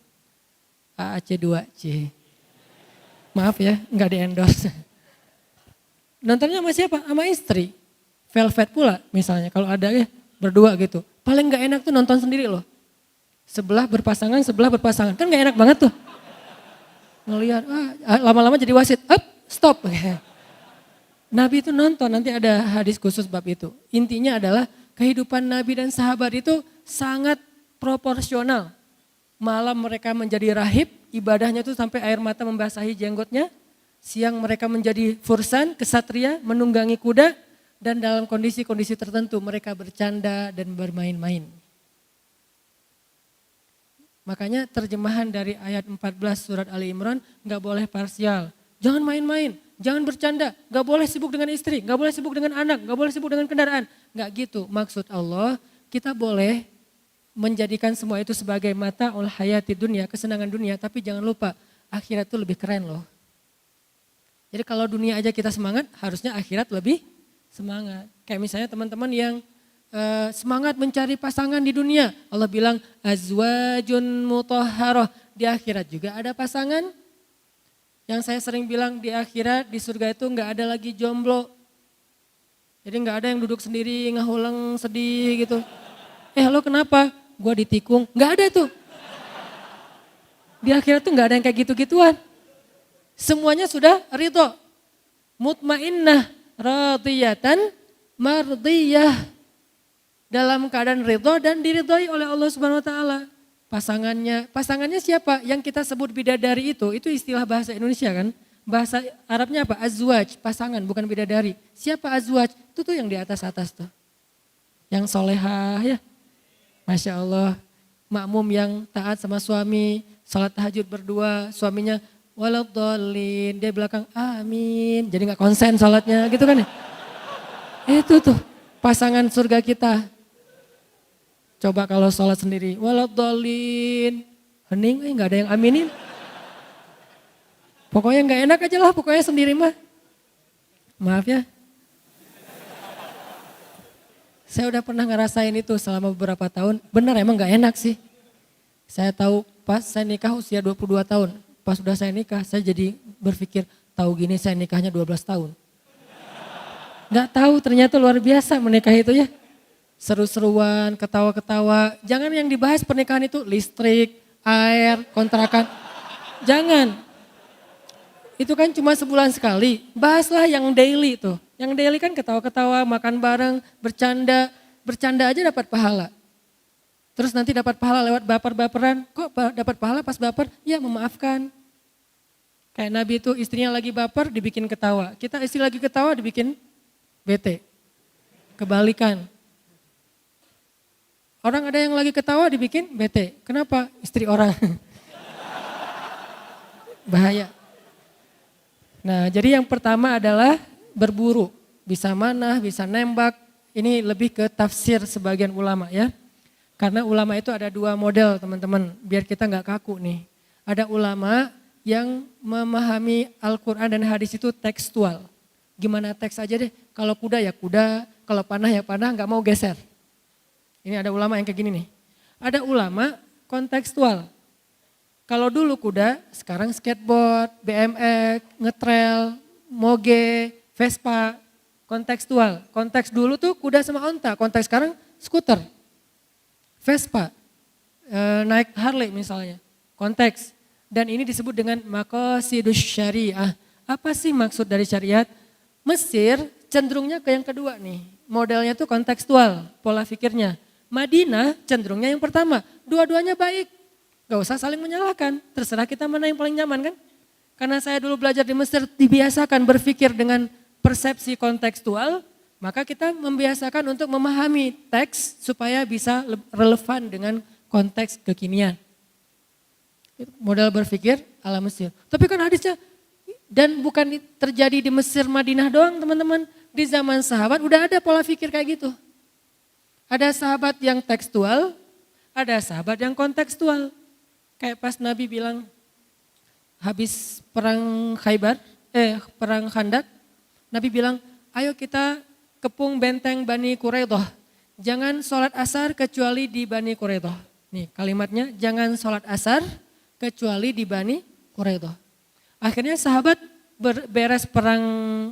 AAC2C. Maaf ya, nggak di endorse. Nontonnya sama siapa? Sama istri. Velvet pula misalnya kalau ada ya berdua gitu. Paling gak enak tuh nonton sendiri loh. Sebelah berpasangan. Kan gak enak banget tuh. Ngelihat, lama-lama jadi wasit. Up, stop. Nabi itu nonton, nanti ada hadis khusus bab itu. Intinya adalah kehidupan Nabi dan sahabat itu sangat proporsional. Malam mereka menjadi rahib, ibadahnya tuh sampai air mata membasahi jenggotnya. Siang mereka menjadi fursan, kesatria, menunggangi kuda. Dan dalam kondisi-kondisi tertentu mereka bercanda dan bermain-main. Makanya terjemahan dari ayat 14 surat Ali Imran gak boleh parsial. Jangan main-main, jangan bercanda, gak boleh sibuk dengan istri, gak boleh sibuk dengan anak, gak boleh sibuk dengan kendaraan. Gak gitu, maksud Allah kita boleh menjadikan semua itu sebagai mata'ul hayati dunia, kesenangan dunia, tapi jangan lupa akhirat itu lebih keren loh. Jadi kalau dunia aja kita semangat, harusnya akhirat lebih semangat. Kayak misalnya teman-teman yang semangat mencari pasangan di dunia. Allah bilang azwajun mutahharah. Di akhirat juga ada pasangan. Yang saya sering bilang di akhirat, di surga itu enggak ada lagi jomblo. Jadi enggak ada yang duduk sendiri, ngahuleng, sedih gitu. Lo kenapa? Gua ditikung. Enggak ada tuh. Di akhirat tuh enggak ada yang kayak gitu-gituan. Semuanya sudah ridho. Mutmainnah, radiyatan, mardiyah. Dalam keadaan ridho dan diridhoi oleh Allah Subhanahu wa taala. Pasangannya siapa? Yang kita sebut bidadari itu istilah bahasa Indonesia kan? Bahasa Arabnya apa? Azwaj, pasangan bukan bidadari. Siapa azwaj? Itu tuh yang di atas-atas tuh. Yang solehah ya. Masya Allah. Makmum yang taat sama suami, salat tahajud berdua, suaminya waladhdallin, dia belakang amin. Jadi gak konsen salatnya gitu kan ya. Itu tuh pasangan surga kita. Coba kalau sholat sendiri, waladhdallin, hening, gak ada yang aminin. Pokoknya gak enak aja lah, pokoknya sendiri mah. Maaf ya. Saya udah pernah ngerasain itu selama beberapa tahun, benar emang gak enak sih. Saya tahu pas saya nikah usia 22 tahun, pas udah saya nikah saya jadi berpikir, tahu gini saya nikahnya 12 tahun. Gak tahu ternyata luar biasa menikah itu ya. Seru-seruan, ketawa-ketawa. Jangan yang dibahas pernikahan itu listrik, air, kontrakan. Jangan. Itu kan cuma sebulan sekali. Bahaslah yang daily tuh. Yang daily kan ketawa-ketawa, makan bareng, bercanda. Bercanda aja dapat pahala. Terus nanti dapat pahala lewat baper-baperan. Kok dapat pahala pas baper? Ya memaafkan. Kayak Nabi itu istrinya lagi baper dibikin ketawa. Kita istri lagi ketawa dibikin bete. Kebalikan. Orang ada yang lagi ketawa dibikin bete. Kenapa? Istri orang. Bahaya. Nah jadi yang pertama adalah berburu. Bisa manah, bisa nembak. Ini lebih ke tafsir sebagian ulama ya. Karena ulama itu ada dua model teman-teman. Biar kita gak kaku nih. Ada ulama yang memahami Al-Quran dan hadis itu tekstual. Gimana teks aja deh. Kalau kuda ya kuda, kalau panah ya panah, gak mau geser. Ini ada ulama yang kayak gini nih. Ada ulama kontekstual. Kalau dulu kuda, sekarang skateboard, BMX, ngetrail, moge, Vespa, kontekstual. Konteks dulu tuh kuda sama onta, konteks sekarang skuter, Vespa, naik Harley misalnya, konteks. Dan ini disebut dengan maqasidus syariah. Apa sih maksud dari syariat? Mesir cenderungnya ke yang kedua nih, modelnya tuh kontekstual, pola pikirnya. Madinah cenderungnya yang pertama, dua-duanya baik. Gak usah saling menyalahkan, terserah kita mana yang paling nyaman kan. Karena saya dulu belajar di Mesir dibiasakan berpikir dengan persepsi kontekstual, maka kita membiasakan untuk memahami teks supaya bisa relevan dengan konteks kekinian. Modal berpikir ala Mesir. Tapi kan hadisnya, dan bukan terjadi di Mesir Madinah doang teman-teman. Di zaman sahabat udah ada pola pikir kayak gitu. Ada sahabat yang tekstual, ada sahabat yang kontekstual. Kayak pas Nabi bilang habis perang perang Khandak, Nabi bilang, ayo kita kepung benteng Bani Quraidah. Jangan sholat asar kecuali di Bani Quraidah. Nih kalimatnya, jangan sholat asar kecuali di Bani Quraidah. Akhirnya sahabat beres perang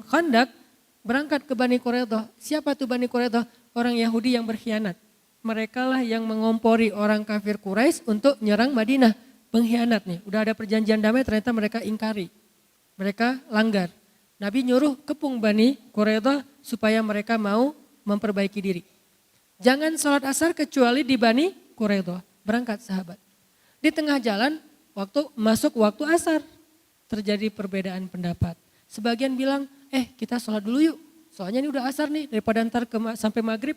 Khandak, berangkat ke Bani Quraidah. Siapa tuh Bani Quraidah? Orang Yahudi yang berkhianat. Mereka lah yang mengompori orang kafir Quraisy untuk nyerang Madinah. Pengkhianat nih, udah ada perjanjian damai ternyata mereka ingkari. Mereka langgar. Nabi nyuruh kepung Bani Quraidah supaya mereka mau memperbaiki diri. Jangan sholat asar kecuali di Bani Quraidah. Berangkat sahabat. Di tengah jalan, masuk waktu asar. Terjadi perbedaan pendapat. Sebagian bilang, kita sholat dulu yuk. Soalnya ini udah asar nih, daripada ntar sampai maghrib.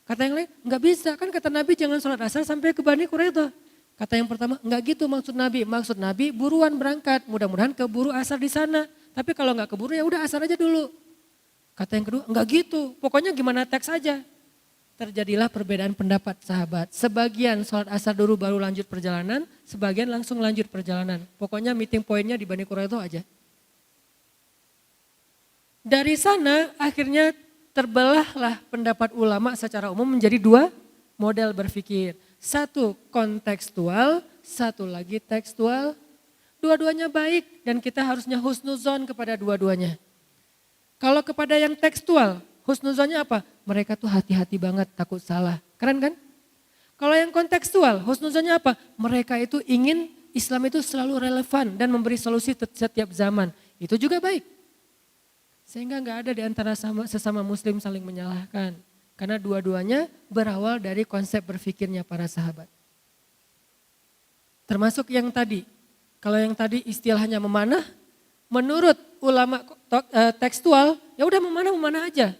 Kata yang lain, enggak bisa, kan kata Nabi jangan sholat asar sampai ke Bani Quraidah. Kata yang pertama, enggak gitu maksud Nabi. Maksud Nabi buruan berangkat, mudah-mudahan keburu asar di sana. Tapi kalau enggak keburu ya udah asar aja dulu. Kata yang kedua, enggak gitu, pokoknya gimana teks aja. terjadilah perbedaan pendapat sahabat. Sebagian sholat asar dulu baru lanjut perjalanan, sebagian langsung lanjut perjalanan. Pokoknya meeting pointnya di Bani Quraidah itu aja. Dari sana akhirnya terbelahlah pendapat ulama secara umum menjadi dua model berpikir. Satu kontekstual, satu lagi tekstual. Dua-duanya baik dan kita harusnya husnuzon kepada dua-duanya. Kalau kepada yang tekstual, husnuzonnya apa? Mereka tuh hati-hati banget takut salah. Keren kan? Kalau yang kontekstual, husnuzonnya apa? Mereka itu ingin Islam itu selalu relevan dan memberi solusi setiap zaman. Itu juga baik. Sehingga nggak ada di antara sesama muslim saling menyalahkan. Karena dua-duanya berawal dari konsep berpikirnya para sahabat. Termasuk yang tadi. Kalau yang tadi istilahnya memanah, menurut ulama tekstual, ya udah memanah aja.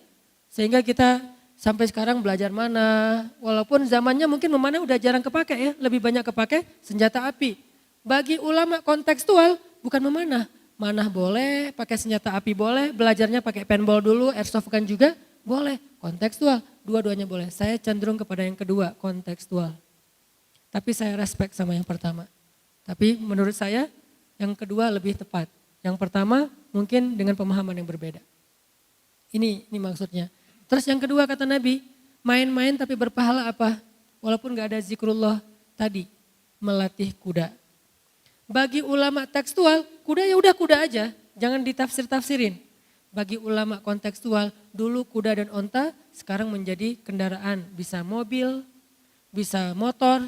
Sehingga kita sampai sekarang belajar mana, walaupun zamannya mungkin memanah udah jarang kepake ya, lebih banyak kepake senjata api. Bagi ulama kontekstual bukan memanah, manah boleh, pakai senjata api boleh, belajarnya pakai paintball dulu, airsoft kan juga boleh, kontekstual, dua-duanya boleh. Saya cenderung kepada yang kedua, kontekstual. Tapi saya respect sama yang pertama. Tapi menurut saya yang kedua lebih tepat. Yang pertama mungkin dengan pemahaman yang berbeda. Ini maksudnya. Terus yang kedua kata Nabi, main-main tapi berpahala apa? Walaupun gak ada zikrullah tadi, melatih kuda. Bagi ulama tekstual, kuda ya udah kuda aja, jangan ditafsir-tafsirin. Bagi ulama kontekstual, dulu kuda dan onta sekarang menjadi kendaraan. Bisa mobil, bisa motor,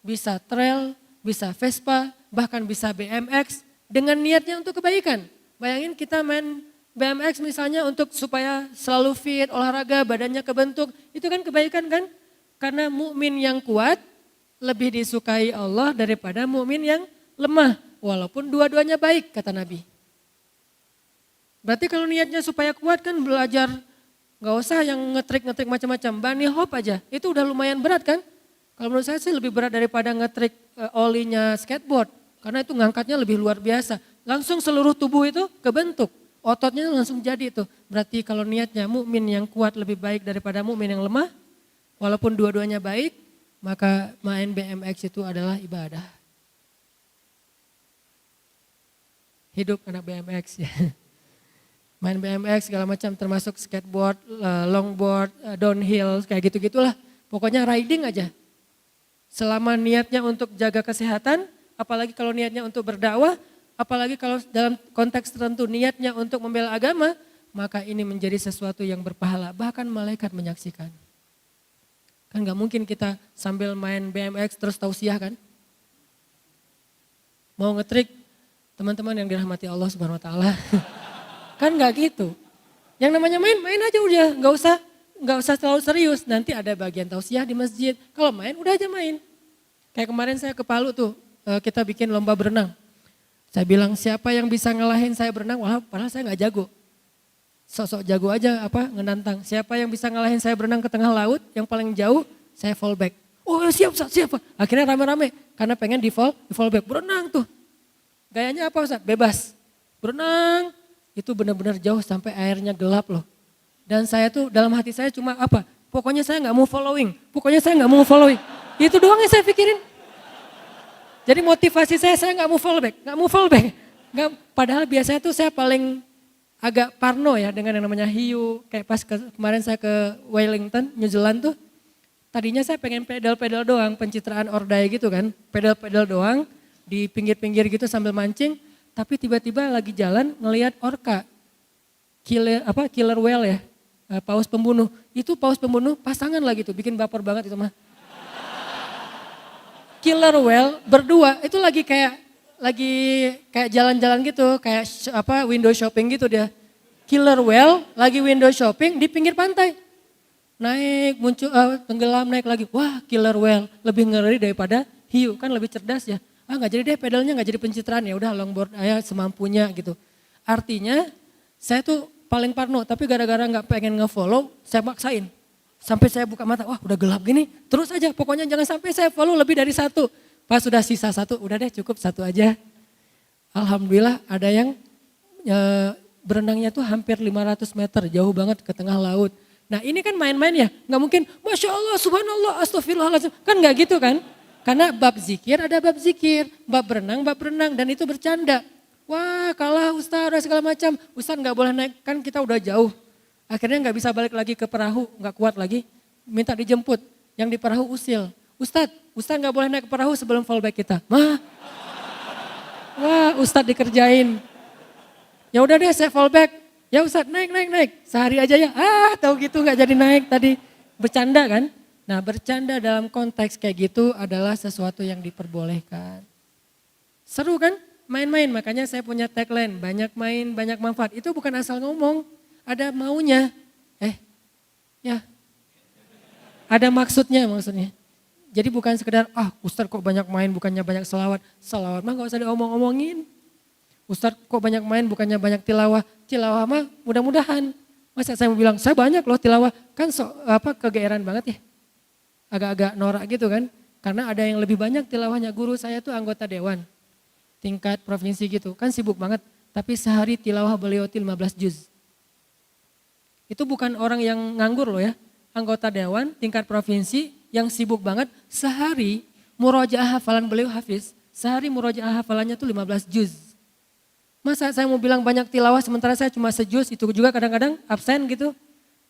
bisa trail, bisa Vespa, bahkan bisa BMX dengan niatnya untuk kebaikan. Bayangin kita main BMX misalnya untuk supaya selalu fit, olahraga, badannya kebentuk, itu kan kebaikan kan? Karena mukmin yang kuat lebih disukai Allah daripada mukmin yang lemah, walaupun dua-duanya baik kata Nabi. Berarti kalau niatnya supaya kuat kan belajar, gak usah yang ngetrik-ngetrik macam-macam, bunny hop aja, itu udah lumayan berat kan? Kalau menurut saya sih lebih berat daripada ngetrik olinya skateboard. Karena itu ngangkatnya lebih luar biasa. Langsung seluruh tubuh itu kebentuk. Ototnya langsung jadi itu. Berarti kalau niatnya mukmin yang kuat lebih baik daripada mukmin yang lemah. Walaupun dua-duanya baik, maka main BMX itu adalah ibadah. Hidup anak BMX ya. Main BMX segala macam termasuk skateboard, longboard, downhill kayak gitu-gitulah. Pokoknya riding aja. Selama niatnya untuk jaga kesehatan, apalagi kalau niatnya untuk berdakwah, apalagi kalau dalam konteks tertentu niatnya untuk membela agama, maka ini menjadi sesuatu yang berpahala. Bahkan malaikat menyaksikan. Kan gak mungkin kita sambil main BMX terus tausiah kan. Mau ngetrik, teman-teman yang dirahmati Allah Subhanahu Wa Taala, kan gak gitu. Yang namanya main aja udah, gak usah terlalu serius, nanti ada bagian tausiah di masjid. Kalau main, udah aja main. Kayak kemarin saya ke Palu tuh, kita bikin lomba berenang. Saya bilang siapa yang bisa ngalahin saya berenang, wah padahal saya gak jago. Sok-sok jago aja ngenantang. Siapa yang bisa ngalahin saya berenang ke tengah laut, yang paling jauh, saya fallback. Oh siap. Akhirnya rame-rame, karena pengen di fallback, berenang tuh. Gayanya apa Ustaz? Bebas. Berenang, itu benar-benar jauh sampai airnya gelap loh. Dan saya tuh dalam hati saya cuma apa? Pokoknya saya gak mau following. Itu doang yang saya pikirin. Jadi motivasi saya gak mau fallback. Padahal biasanya tuh saya paling agak parno ya dengan yang namanya hiu. Kayak pas kemarin saya ke Wellington, New Zealand tuh. Tadinya saya pengen pedal-pedal doang, pencitraan ordai gitu kan. Pedal-pedal doang di pinggir-pinggir gitu sambil mancing. Tapi tiba-tiba lagi jalan ngelihat orca. Killer whale ya. Paus pembunuh, itu paus pembunuh pasangan lagi tuh, bikin baper banget itu mah. Killer whale berdua, itu lagi kayak jalan-jalan gitu, kayak window shopping gitu dia. Killer whale lagi window shopping di pinggir pantai. Naik, muncul, tenggelam, naik lagi. Wah killer whale, lebih ngeri daripada hiu, kan lebih cerdas ya. Gak jadi deh pedalnya, gak jadi pencitraan, ya udah longboard aja semampunya gitu. Artinya saya tuh paling parno, tapi gara-gara gak pengen nge-follow, saya maksain. Sampai saya buka mata, wah udah gelap gini, terus aja pokoknya jangan sampai saya follow lebih dari satu. Pas sudah sisa satu, udah deh cukup satu aja. Alhamdulillah ada yang berenangnya tuh hampir 500 meter, jauh banget ke tengah laut. Nah ini kan main-main ya, nggak mungkin Masya Allah, Subhanallah, Astagfirullahaladzim. Kan nggak gitu kan. Karena bab zikir ada bab zikir, bab berenang, dan itu bercanda. Wah kalah Ustaz, ada segala macam. Ustaz nggak boleh naik, kan kita udah jauh. Akhirnya nggak bisa balik lagi ke perahu, nggak kuat lagi. Minta dijemput, yang di perahu usil. Ustaz nggak boleh naik ke perahu sebelum fallback kita. Wah Ustaz dikerjain. Ya udah deh saya fallback. Ya Ustaz naik. Sehari aja ya. Tahu gitu nggak jadi naik tadi. Bercanda kan. Nah bercanda dalam konteks kayak gitu adalah sesuatu yang diperbolehkan. Seru kan? Main-main. Makanya saya punya tagline. Banyak main, banyak manfaat. Itu bukan asal ngomong. Ada maunya. Ya. Ada maksudnya. Jadi bukan sekedar, Ustaz kok banyak main bukannya banyak selawat. Selawat mah gak usah diomong-omongin. Ustaz kok banyak main bukannya banyak tilawah. Tilawah mah mudah-mudahan. Masa saya mau bilang, saya banyak loh tilawah. Kan kegeeran banget ya. Agak-agak norak gitu kan. Karena ada yang lebih banyak tilawahnya. Guru saya tuh anggota dewan. Tingkat provinsi gitu. Kan sibuk banget. Tapi sehari tilawah beliau 15 juz. Itu bukan orang yang nganggur loh ya. Anggota dewan tingkat provinsi yang sibuk banget, sehari murojaah hafalan beliau hafiz, sehari murojaah hafalannya tuh 15 juz. Masa saya mau bilang banyak tilawah sementara saya cuma sejuz, itu juga kadang-kadang absen gitu.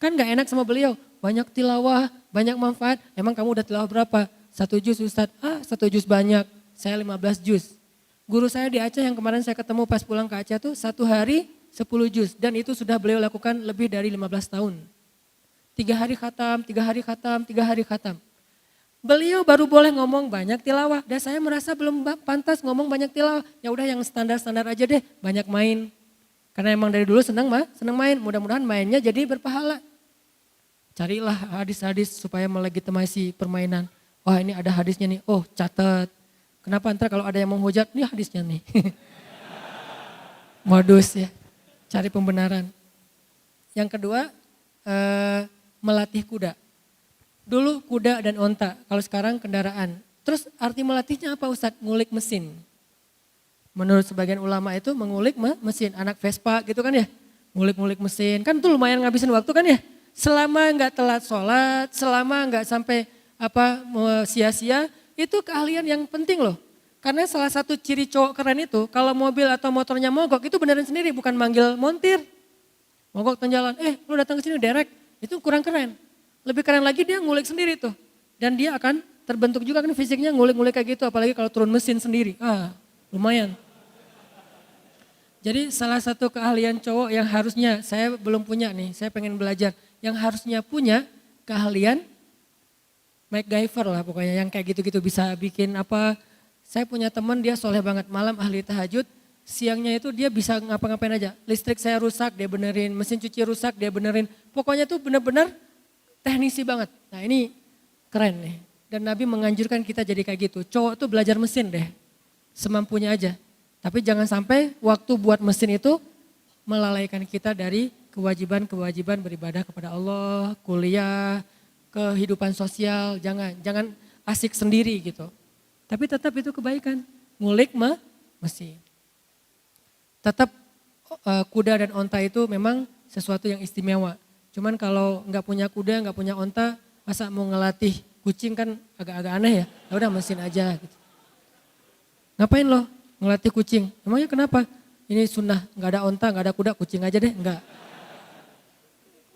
Kan gak enak sama beliau, banyak tilawah, banyak manfaat, emang kamu udah tilawah berapa? 1 juz Ustaz, 1 juz banyak, saya 15 juz. Guru saya di Aceh yang kemarin saya ketemu pas pulang ke Aceh tuh 1 hari 10 juz dan itu sudah beliau lakukan lebih dari 15 tahun. 3 hari khatam, 3 hari khatam, 3 hari khatam. Beliau baru boleh ngomong banyak tilawah dan saya merasa belum pantas ngomong banyak tilawah. Ya udah yang standar-standar aja deh, banyak main. Karena emang dari dulu senang main. Mudah-mudahan mainnya jadi berpahala. Carilah hadis-hadis supaya melegitimasi permainan. Wah ini ada hadisnya nih, catat. Kenapa ntar kalau ada yang menghujat, ini hadisnya nih. Modus ya, cari pembenaran. Yang kedua, melatih kuda. Dulu kuda dan onta, kalau sekarang kendaraan. Terus arti melatihnya apa Ustadz? Ngulik mesin. Menurut sebagian ulama itu mengulik mesin, anak Vespa gitu kan ya. Ngulik-ngulik mesin, kan itu lumayan ngabisin waktu kan ya. Selama nggak telat sholat, selama nggak sampai sia-sia, itu keahlian yang penting loh. Karena salah satu ciri cowok keren itu, kalau mobil atau motornya mogok itu beneran sendiri, bukan manggil montir. Mogok tengah jalan, lu datang ke sini derek, itu kurang keren. Lebih keren lagi dia ngulik sendiri tuh. Dan dia akan terbentuk juga kan fisiknya ngulik-ngulik kayak gitu. Apalagi kalau turun mesin sendiri. Lumayan. Jadi salah satu keahlian cowok yang harusnya saya belum punya nih. Saya pengen belajar. Yang harusnya punya keahlian MacGyver lah pokoknya. Yang kayak gitu-gitu bisa bikin apa. Saya punya teman dia soleh banget. Malam ahli tahajud. Siangnya itu dia bisa ngapa-ngapain aja. Listrik saya rusak dia benerin. Mesin cuci rusak dia benerin. Pokoknya tuh bener-bener teknisi banget. Nah ini keren nih. Dan Nabi menganjurkan kita jadi kayak gitu. Cowok tuh belajar mesin deh. Semampunya aja. Tapi jangan sampai waktu buat mesin itu melalaikan kita dari kewajiban-kewajiban beribadah kepada Allah, kuliah, kehidupan sosial. Jangan asik sendiri gitu. Tapi tetap itu kebaikan. Ngulik mesin. Tetap kuda dan onta itu memang sesuatu yang istimewa. Cuman kalau nggak punya kuda, nggak punya onta, masa mau ngelatih kucing kan agak-agak aneh ya. Ya udah mesin aja gitu. Ngapain lo ngelatih kucing? Emangnya kenapa? Ini sunnah, nggak ada onta, nggak ada kuda, kucing aja deh, enggak.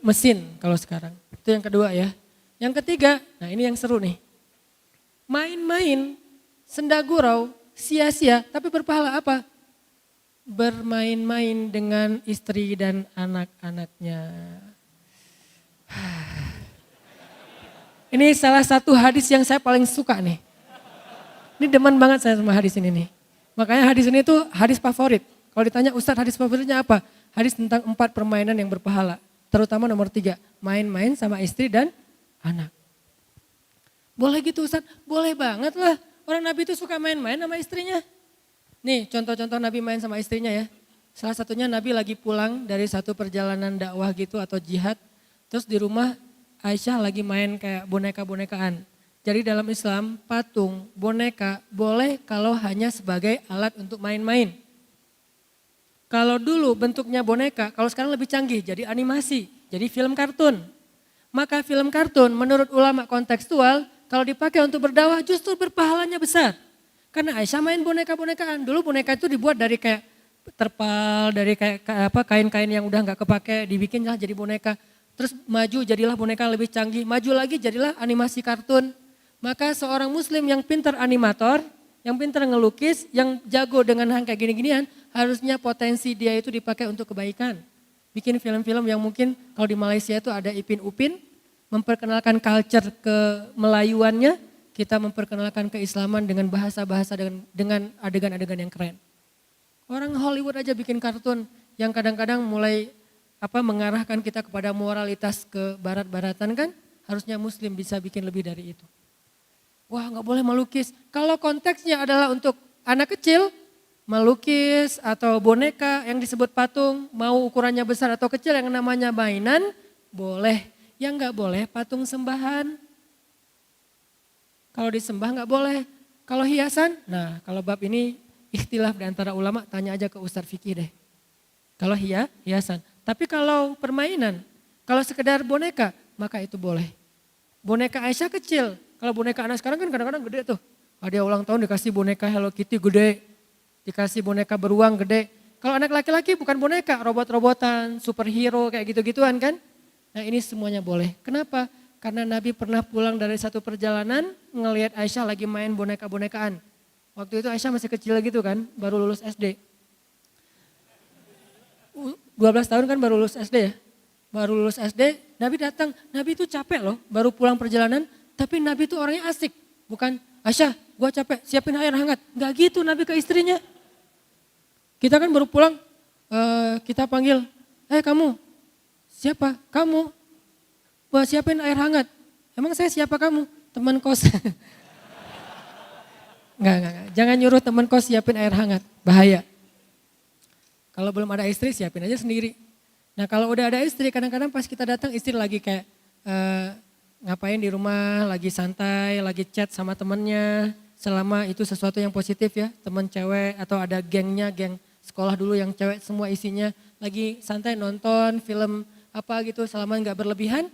Mesin kalau sekarang. Itu yang kedua ya. Yang ketiga, nah ini yang seru nih. Main-main, senda gurau, sia-sia, tapi berpahala apa? Bermain-main dengan istri dan anak-anaknya. Ini salah satu hadis yang saya paling suka nih. Ini demen banget saya sama hadis ini nih. Makanya hadis ini tuh hadis favorit. Kalau ditanya Ustadz hadis favoritnya apa? Hadis tentang 4 permainan yang berpahala. Terutama nomor 3, main-main sama istri dan anak. Boleh gitu Ustadz? Boleh banget lah. Orang Nabi itu suka main-main sama istrinya. Nih contoh-contoh Nabi main sama istrinya ya. Salah satunya Nabi lagi pulang dari satu perjalanan dakwah gitu atau jihad. Terus di rumah Aisyah lagi main kayak boneka-bonekaan. Jadi dalam Islam patung, boneka boleh kalau hanya sebagai alat untuk main-main. Kalau dulu bentuknya boneka, kalau sekarang lebih canggih jadi animasi, jadi film kartun. Maka film kartun menurut ulama kontekstual kalau dipakai untuk berdakwah justru berpahalanya besar. Karena Aisyah main boneka-bonekaan. Dulu boneka itu dibuat dari kayak terpal, dari kayak kain-kain yang udah nggak kepake, dibikinlah jadi boneka. Terus maju jadilah boneka lebih canggih, maju lagi jadilah animasi kartun. Maka seorang muslim yang pintar animator, yang pintar ngelukis, yang jago dengan hal kayak gini-ginian, harusnya potensi dia itu dipakai untuk kebaikan. Bikin film-film yang mungkin kalau di Malaysia itu ada Ipin Upin, memperkenalkan culture ke Melayuannya, kita memperkenalkan keislaman dengan bahasa-bahasa dengan adegan-adegan yang keren. Orang Hollywood aja bikin kartun yang kadang-kadang mulai mengarahkan kita kepada moralitas ke barat-baratan kan, harusnya muslim bisa bikin lebih dari itu. Wah nggak boleh melukis, kalau konteksnya adalah untuk anak kecil, melukis atau boneka yang disebut patung, mau ukurannya besar atau kecil yang namanya mainan, boleh. Yang nggak boleh patung sembahan. Kalau disembah nggak boleh. Kalau hiasan, nah kalau bab ini ikhtilaf di antara ulama, tanya aja ke Ustadz Fikih deh. Kalau hiasan. Tapi kalau permainan, kalau sekedar boneka, maka itu boleh. Boneka Aisyah kecil, kalau boneka anak sekarang kan kadang-kadang gede tuh. Ada ulang tahun dikasih boneka Hello Kitty gede. Dikasih boneka beruang gede. Kalau anak laki-laki bukan boneka, robot-robotan, superhero kayak gitu-gituan kan. Nah ini semuanya boleh. Kenapa? Karena Nabi pernah pulang dari satu perjalanan ngelihat Aisyah lagi main boneka-bonekaan. Waktu itu Aisyah masih kecil gitu kan, baru lulus SD. 12 tahun kan baru lulus SD ya. Baru lulus SD, Nabi datang. Nabi itu capek loh, baru pulang perjalanan. Tapi Nabi itu orangnya asik. Bukan, Aisyah gua capek, siapin air hangat. Gak gitu Nabi ke istrinya. Kita kan baru pulang, kita panggil, kamu, siapa? Kamu, buat siapin air hangat. Emang saya siapa kamu? Teman kos. Enggak, jangan nyuruh teman kos siapin air hangat, bahaya. Kalau belum ada istri siapin aja sendiri. Nah kalau udah ada istri, kadang-kadang pas kita datang istri lagi kayak ngapain di rumah, lagi santai, lagi chat sama temennya. Selama itu sesuatu yang positif ya, teman cewek atau ada gengnya, geng sekolah dulu yang cewek semua isinya lagi santai nonton film apa gitu, selama nggak berlebihan,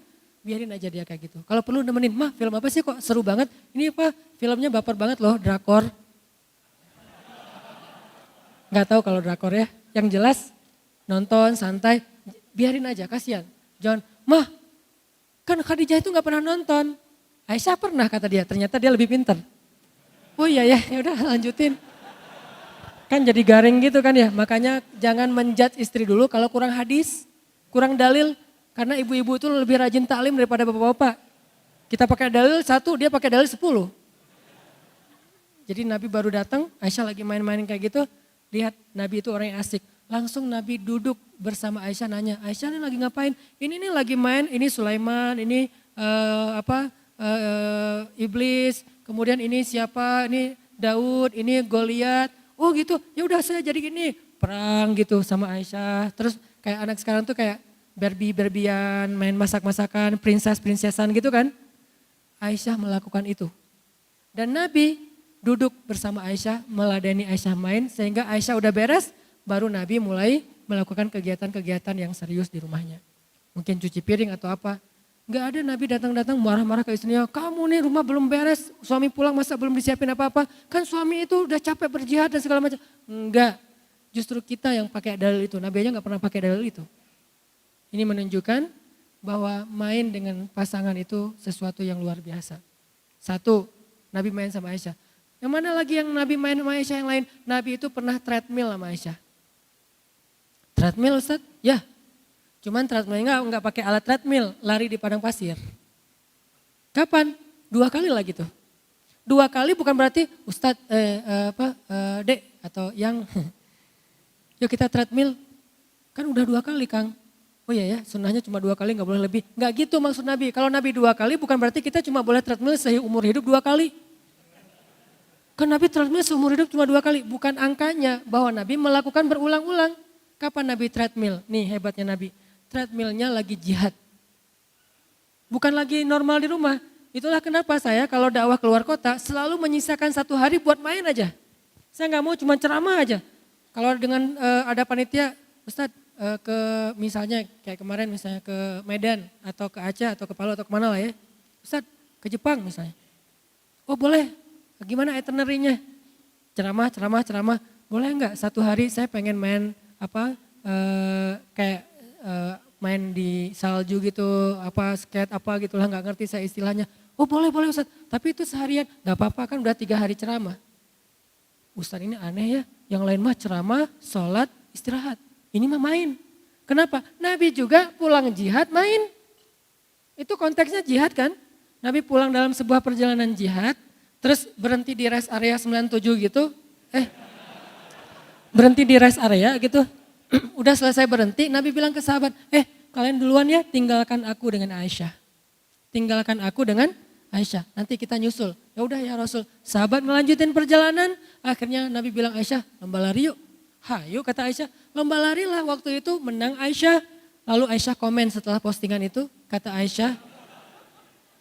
biarin aja dia kayak gitu. Kalau perlu nemenin, mah film apa sih kok seru banget? Ini apa? Filmnya baper banget loh, drakor. Nggak tahu kalau drakor ya. Yang jelas nonton santai, biarin aja, kasihan. Jangan, mah kan Khadijah itu nggak pernah nonton. Aisyah pernah kata dia, ternyata dia lebih pintar. Oh iya ya, udah lanjutin. Kan jadi garing gitu kan ya, makanya jangan menjudge istri dulu kalau kurang hadis, kurang dalil. Karena ibu-ibu itu lebih rajin taklim daripada bapak-bapak. Kita pakai dalil 1, dia pakai dalil 10. Jadi Nabi baru datang, Aisyah lagi main-main kayak gitu, lihat Nabi itu orang yang asik. Langsung Nabi duduk bersama Aisyah nanya, Aisyah ini lagi ngapain? Ini nih lagi main, ini Sulaiman, ini iblis, kemudian ini siapa, ini Daud, ini Goliat. Oh gitu, ya udah saya jadi gini, perang gitu sama Aisyah. Terus kayak anak sekarang tuh kayak Barbie-Barbian, main masak-masakan, princess-princessan gitu kan. Aisyah melakukan itu. Dan Nabi duduk bersama Aisyah, meladeni Aisyah main, sehingga Aisyah udah beres, baru Nabi mulai melakukan kegiatan-kegiatan yang serius di rumahnya. Mungkin cuci piring atau apa. Enggak ada Nabi datang-datang marah-marah ke istrinya, kamu nih rumah belum beres, suami pulang masa belum disiapin apa-apa. Kan suami itu udah capek berjihad dan segala macam. Enggak, justru kita yang pakai dalil itu, Nabi aja gak pernah pakai dalil itu. Ini menunjukkan bahwa main dengan pasangan itu sesuatu yang luar biasa. 1, Nabi main sama Aisyah. Yang mana lagi yang Nabi main sama Aisyah yang lain? Nabi itu pernah treadmill sama Aisyah. Treadmill Ustaz? Ya. Cuman treadmillnya enggak pakai alat treadmill, lari di padang pasir. Kapan? 2 kali lagi tuh. 2 kali bukan berarti Ustaz, Dek atau yang, yuk kita treadmill. Kan udah 2 kali Kang. Oh iya ya, sunnahnya cuma 2 kali, nggak boleh lebih. Nggak gitu maksud Nabi. Kalau Nabi 2 kali bukan berarti kita cuma boleh treadmill seumur hidup 2 kali. Kan Nabi treadmill seumur hidup cuma 2 kali. Bukan angkanya bahwa Nabi melakukan berulang-ulang. Kapan Nabi treadmill? Nih hebatnya Nabi. Treadmillnya lagi jihad. Bukan lagi normal di rumah. Itulah kenapa saya kalau dakwah keluar kota selalu menyisakan 1 hari buat main aja. Saya nggak mau cuma ceramah aja. Kalau dengan ada panitia, Ustadz ke misalnya kayak kemarin misalnya ke Medan atau ke Aceh atau ke Palu atau kemana lah ya. Ustaz ke Jepang misalnya. Oh boleh, gimana itinerary-nya? Ceramah. Boleh nggak satu hari saya pengen main kayak main di salju gitu, skate apa gitu lah, nggak ngerti saya istilahnya. Oh boleh Ustaz, tapi itu seharian, nggak apa-apa kan udah 3 hari ceramah. Ustaz ini aneh ya, yang lain mah ceramah, sholat, istirahat. Ini mah main. Kenapa? Nabi juga pulang jihad main. Itu konteksnya jihad kan. Nabi pulang dalam sebuah perjalanan jihad, terus berhenti di rest area 97 gitu. Berhenti di rest area gitu. Udah selesai berhenti, Nabi bilang ke sahabat, kalian duluan ya, tinggalkan aku dengan Aisyah. Tinggalkan aku dengan Aisyah, nanti kita nyusul. Ya udah ya Rasul, sahabat melanjutin perjalanan, akhirnya Nabi bilang Aisyah, lomba lari yuk. Hayu kata Aisyah, lomba lari lah waktu itu menang Aisyah. Lalu Aisyah komen setelah postingan itu, kata Aisyah,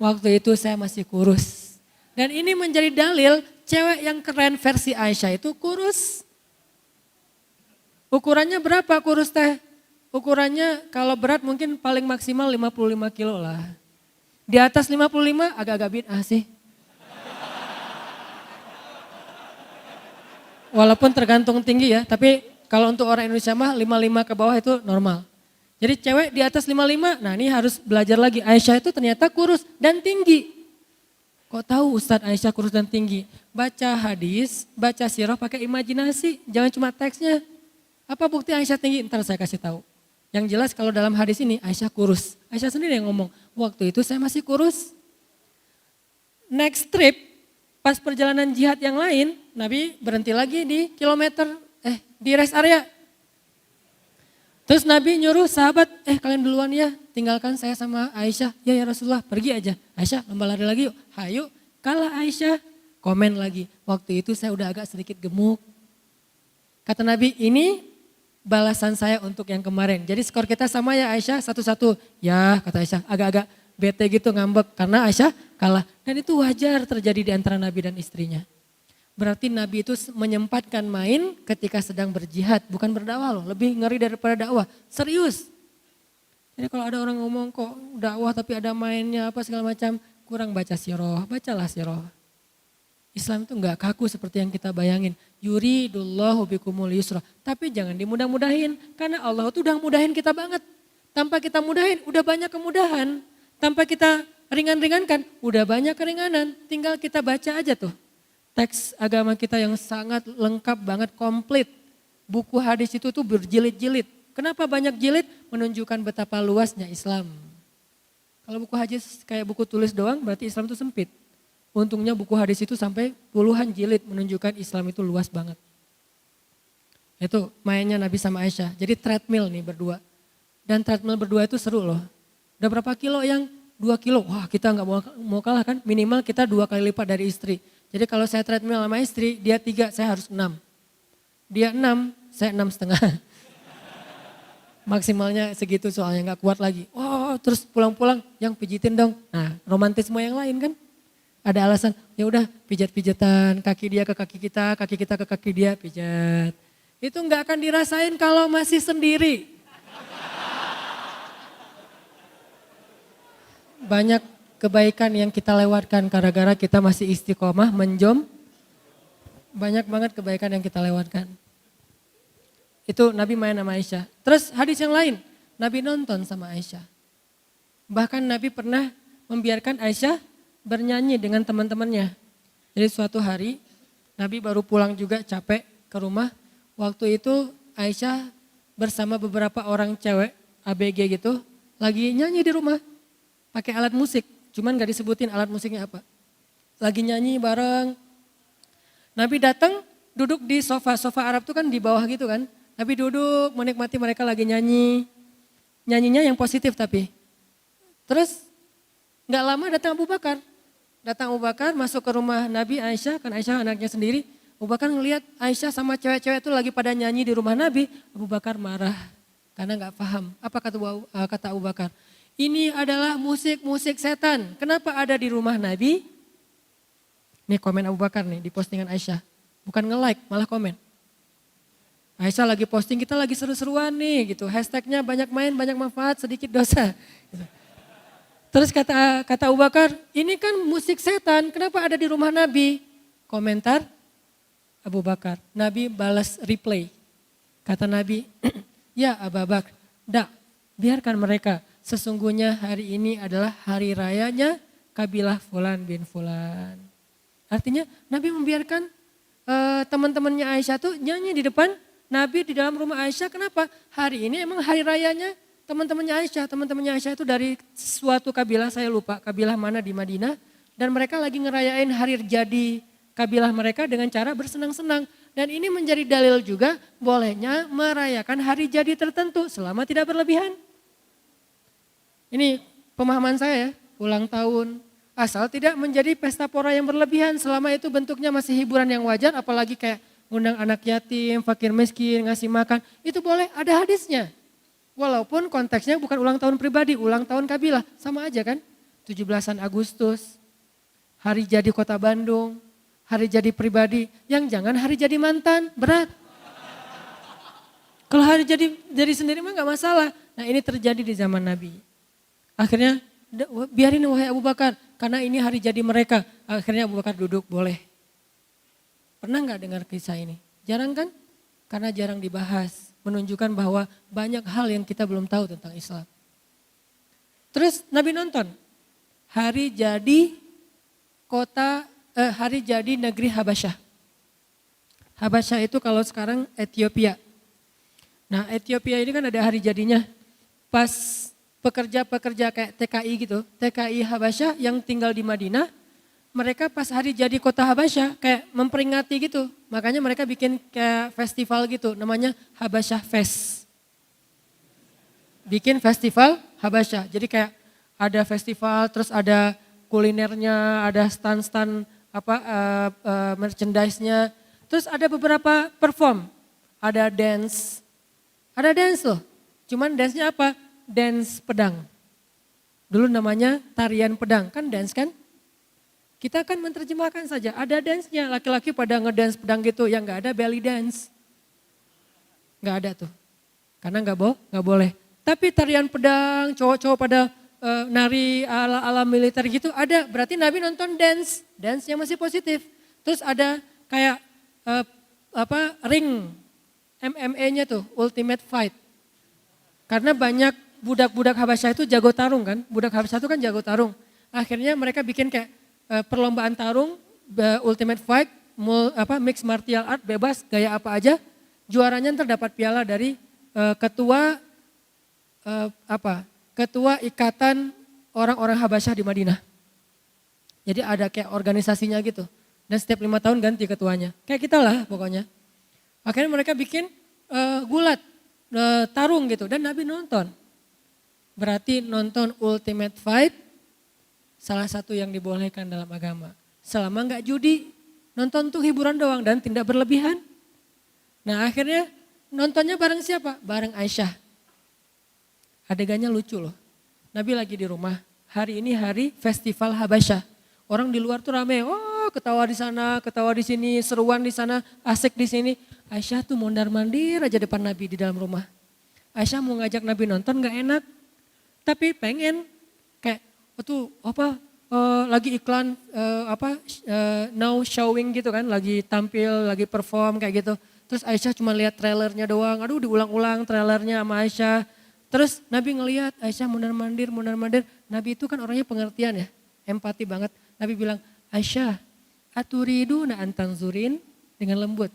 waktu itu saya masih kurus. Dan ini menjadi dalil cewek yang keren versi Aisyah itu kurus. Ukurannya berapa kurus teh? Ukurannya kalau berat mungkin paling maksimal 55 kilo lah. Di atas 55 agak-agak bid'ah sih. Walaupun tergantung tinggi ya, tapi kalau untuk orang Indonesia mah 55 ke bawah itu normal. Jadi cewek di atas 55, nah ini harus belajar lagi. Aisyah itu ternyata kurus dan tinggi. Kok tahu Ustadz Aisyah kurus dan tinggi? Baca hadis, baca sirah pakai imajinasi, jangan cuma teksnya. Apa bukti Aisyah tinggi? Ntar saya kasih tahu. Yang jelas kalau dalam hadis ini Aisyah kurus. Aisyah sendiri yang ngomong, waktu itu saya masih kurus. Next trip, pas perjalanan jihad yang lain, Nabi berhenti lagi di di rest area. Terus Nabi nyuruh sahabat, kalian duluan ya, tinggalkan saya sama Aisyah. Ya Rasulullah, pergi aja. Aisyah lomba lari lagi yuk, hayu. Kalah Aisyah, komen lagi. Waktu itu saya udah agak sedikit gemuk. Kata Nabi, ini balasan saya untuk yang kemarin. Jadi skor kita sama ya Aisyah, 1-1. Ya kata Aisyah, agak-agak bete gitu ngambek karena Aisyah kalah. Dan itu wajar terjadi di antara Nabi dan istrinya. Berarti Nabi itu menyempatkan main ketika sedang berjihad, bukan berdakwah loh. Lebih ngeri daripada dakwah, serius. Jadi kalau ada orang ngomong kok dakwah tapi ada mainnya apa segala macam, kurang baca sirah, bacalah sirah. Islam itu enggak kaku seperti yang kita bayangin. Yuridullahu bikumul yusra. Tapi jangan dimudah-mudahin, karena Allah itu udah mudahin kita banget. Tanpa kita mudahin, udah banyak kemudahan. Tanpa kita ringan-ringankan, udah banyak keringanan. Tinggal kita baca aja tuh. Teks agama kita yang sangat lengkap banget, komplit. Buku hadis itu tuh berjilid-jilid. Kenapa banyak jilid? Menunjukkan betapa luasnya Islam. Kalau buku hadis kayak buku tulis doang berarti Islam itu sempit. Untungnya buku hadis itu sampai puluhan jilid menunjukkan Islam itu luas banget. Itu mainnya Nabi sama Aisyah. Jadi treadmill nih berdua. Dan treadmill berdua itu seru loh. Udah berapa kilo yang 2 kilo? Wah kita nggak mau kalah kan? Minimal kita 2 kali lipat dari istri. Jadi kalau saya treadmill sama istri, dia 3, saya harus 6. Dia 6, saya 6,5. Maksimalnya segitu soalnya gak kuat lagi. Oh terus pulang-pulang yang pijitin dong. Nah romantisme yang lain kan. Ada alasan, ya udah pijat-pijatan, kaki dia ke kaki kita ke kaki dia, pijat. Itu gak akan dirasain kalau masih sendiri. Banyak kebaikan yang kita lewatkan gara-gara kita masih istiqomah menjom. Banyak banget kebaikan yang kita lewatkan. Itu Nabi main sama Aisyah. Terus hadis yang lain, Nabi nonton sama Aisyah. Bahkan Nabi pernah membiarkan Aisyah bernyanyi dengan teman-temannya. Jadi suatu hari Nabi baru pulang juga capek ke rumah. Waktu itu Aisyah bersama beberapa orang cewek ABG gitu lagi nyanyi di rumah pakai alat musik. Cuman gak disebutin alat musiknya apa. Lagi nyanyi bareng. Nabi datang duduk di sofa Arab tuh kan di bawah gitu kan. Nabi duduk menikmati mereka lagi nyanyi. Nyanyinya yang positif tapi. Terus gak lama datang Abu Bakar. Datang Abu Bakar masuk ke rumah Nabi Aisyah, kan Aisyah anaknya sendiri. Abu Bakar ngelihat Aisyah sama cewek-cewek itu lagi pada nyanyi di rumah Nabi. Abu Bakar marah karena gak paham. Apa kata Abu Bakar? Ini adalah musik-musik setan. Kenapa ada di rumah Nabi? Nih komen Abu Bakar nih di postingan Aisyah. Bukan nge-like, malah komen. Aisyah lagi posting, kita lagi seru-seruan nih gitu. Hashtagnya banyak main, banyak manfaat, sedikit dosa. Gitu. Terus kata Abu Bakar, ini kan musik setan, kenapa ada di rumah Nabi? Komentar Abu Bakar, Nabi balas reply. Kata Nabi, ya Abu Bakar, biarkan mereka. Sesungguhnya hari ini adalah hari rayanya kabilah Fulan bin Fulan. Artinya Nabi membiarkan teman-temannya Aisyah tuh nyanyi di depan Nabi di dalam rumah Aisyah. Kenapa? Hari ini emang hari rayanya teman-temannya Aisyah. Teman-temannya Aisyah itu dari suatu kabilah, saya lupa kabilah mana di Madinah. Dan mereka lagi ngerayain hari jadi kabilah mereka dengan cara bersenang-senang. Dan ini menjadi dalil juga bolehnya merayakan hari jadi tertentu selama tidak berlebihan. Ini pemahaman saya ya, ulang tahun. Asal tidak menjadi pesta pora yang berlebihan, selama itu bentuknya masih hiburan yang wajar, apalagi kayak ngundang anak yatim, fakir miskin, ngasih makan, itu boleh, ada hadisnya. Walaupun konteksnya bukan ulang tahun pribadi, ulang tahun kabilah, sama aja kan. 17-an Agustus, hari jadi kota Bandung, hari jadi pribadi, yang jangan hari jadi mantan, berat. Kalau hari jadi sendiri mah gak masalah. Nah ini terjadi di zaman Nabi. Akhirnya biarin wahai Abu Bakar, karena ini hari jadi mereka. Akhirnya Abu Bakar duduk, boleh. Pernah gak dengar kisah ini? Jarang kan? Karena jarang dibahas. Menunjukkan bahwa banyak hal yang kita belum tahu tentang Islam. Terus Nabi nonton. Hari jadi hari jadi negeri Habasyah. Habasyah itu kalau sekarang Ethiopia. Nah Ethiopia ini kan ada hari jadinya. Pas pekerja-pekerja kayak TKI gitu, TKI Habasyah yang tinggal di Madinah, mereka pas hari jadi kota Habasyah kayak memperingati gitu. Makanya mereka bikin kayak festival gitu, namanya Habasyah Fest. Bikin festival Habasyah, jadi kayak ada festival, terus ada kulinernya, ada stand-stand merchandise-nya. Terus ada beberapa perform, ada dance loh. Cuman dance-nya apa? Dance pedang. Dulu namanya tarian pedang, kan dance kan? Kita kan menerjemahkan saja, ada dance-nya, laki-laki pada ngedance pedang gitu, yang gak ada belly dance. Gak ada tuh, karena gak boleh. Tapi tarian pedang, cowok-cowok pada nari ala militer gitu ada, berarti Nabi nonton dance yang masih positif. Terus ada kayak ring MMA-nya tuh, Ultimate Fight. Karena banyak budak-budak Habasyah itu jago tarung kan, budak Habasyah itu kan jago tarung. Akhirnya mereka bikin kayak perlombaan tarung, Ultimate Fight, mixed martial art, bebas gaya apa aja. Juaranya terdapat piala dari ketua ikatan orang-orang Habasyah di Madinah. Jadi ada kayak organisasinya gitu. Dan setiap 5 tahun ganti ketuanya. Kayak kita lah pokoknya. Akhirnya mereka bikin gulat, tarung gitu. Dan Nabi nonton. Berarti nonton Ultimate Fight salah satu yang dibolehkan dalam agama. Selama gak judi, nonton tuh hiburan doang dan tidak berlebihan. Nah akhirnya nontonnya bareng siapa? Bareng Aisyah. Adegannya lucu loh. Nabi lagi di rumah. Hari ini hari festival Habasyah. Orang di luar tuh rame. Oh, ketawa di sana, ketawa di sini, seruan di sana, asik di sini. Aisyah tuh mondar-mandir aja depan Nabi di dalam rumah. Aisyah mau ngajak Nabi nonton gak enak. Tapi pengen kayak lagi iklan now showing gitu kan, lagi tampil, lagi perform kayak gitu. Terus Aisyah cuma lihat trailernya doang. Aduh diulang-ulang trailernya sama Aisyah. Terus Nabi ngelihat Aisyah mondar-mandir. Nabi itu kan orangnya pengertian ya, empati banget. Nabi bilang, Aisyah, aturiduna an tanzurin, dengan lembut.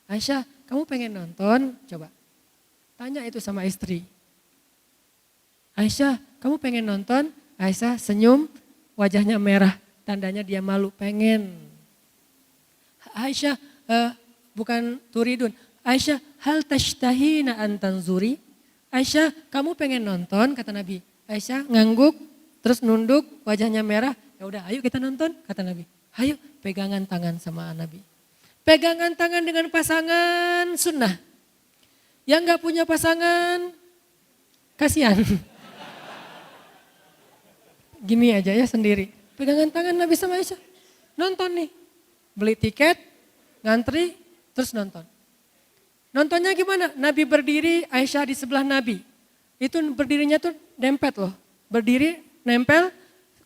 Aisyah, kamu pengen nonton? Coba tanya itu sama istri. Aisyah, kamu pengen nonton? Aisyah senyum, wajahnya merah, tandanya dia malu, pengen. Aisyah, bukan turidun. Aisyah, hal tashtahina an tanzuri? Aisyah, kamu pengen nonton? Kata Nabi. Aisyah ngangguk, terus nunduk, wajahnya merah. Ya udah, ayo kita nonton, kata Nabi. Ayo, pegangan tangan sama Nabi. Pegangan tangan dengan pasangan sunnah. Yang gak punya pasangan, kasihan. Gini aja ya sendiri. Pegangan tangan Nabi sama Aisyah. Nonton nih. Beli tiket, ngantri, terus nonton. Nontonnya gimana? Nabi berdiri, Aisyah di sebelah Nabi. Itu berdirinya tuh dempet loh. Berdiri, nempel,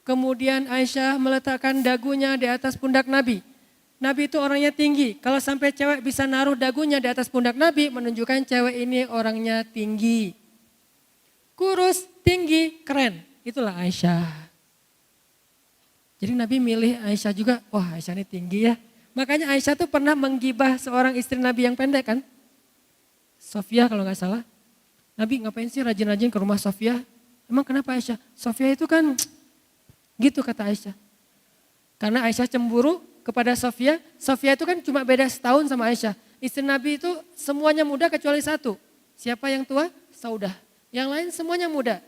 kemudian Aisyah meletakkan dagunya di atas pundak Nabi. Nabi itu orangnya tinggi. Kalau sampai cewek bisa naruh dagunya di atas pundak Nabi, menunjukkan cewek ini orangnya tinggi. Kurus, tinggi, keren. Itulah Aisyah. Jadi Nabi milih Aisyah juga, wah Aisyah ini tinggi ya. Makanya Aisyah tuh pernah menggibah seorang istri Nabi yang pendek kan. Sofia kalau nggak salah. Nabi ngapain sih rajin-rajin ke rumah Sofia? Emang kenapa Aisyah? Sofia itu kan gitu kata Aisyah. Karena Aisyah cemburu kepada Sofia. Sofia itu kan cuma beda setahun sama Aisyah. Istri Nabi itu semuanya muda kecuali satu. Siapa yang tua? Saudah. Yang lain semuanya muda.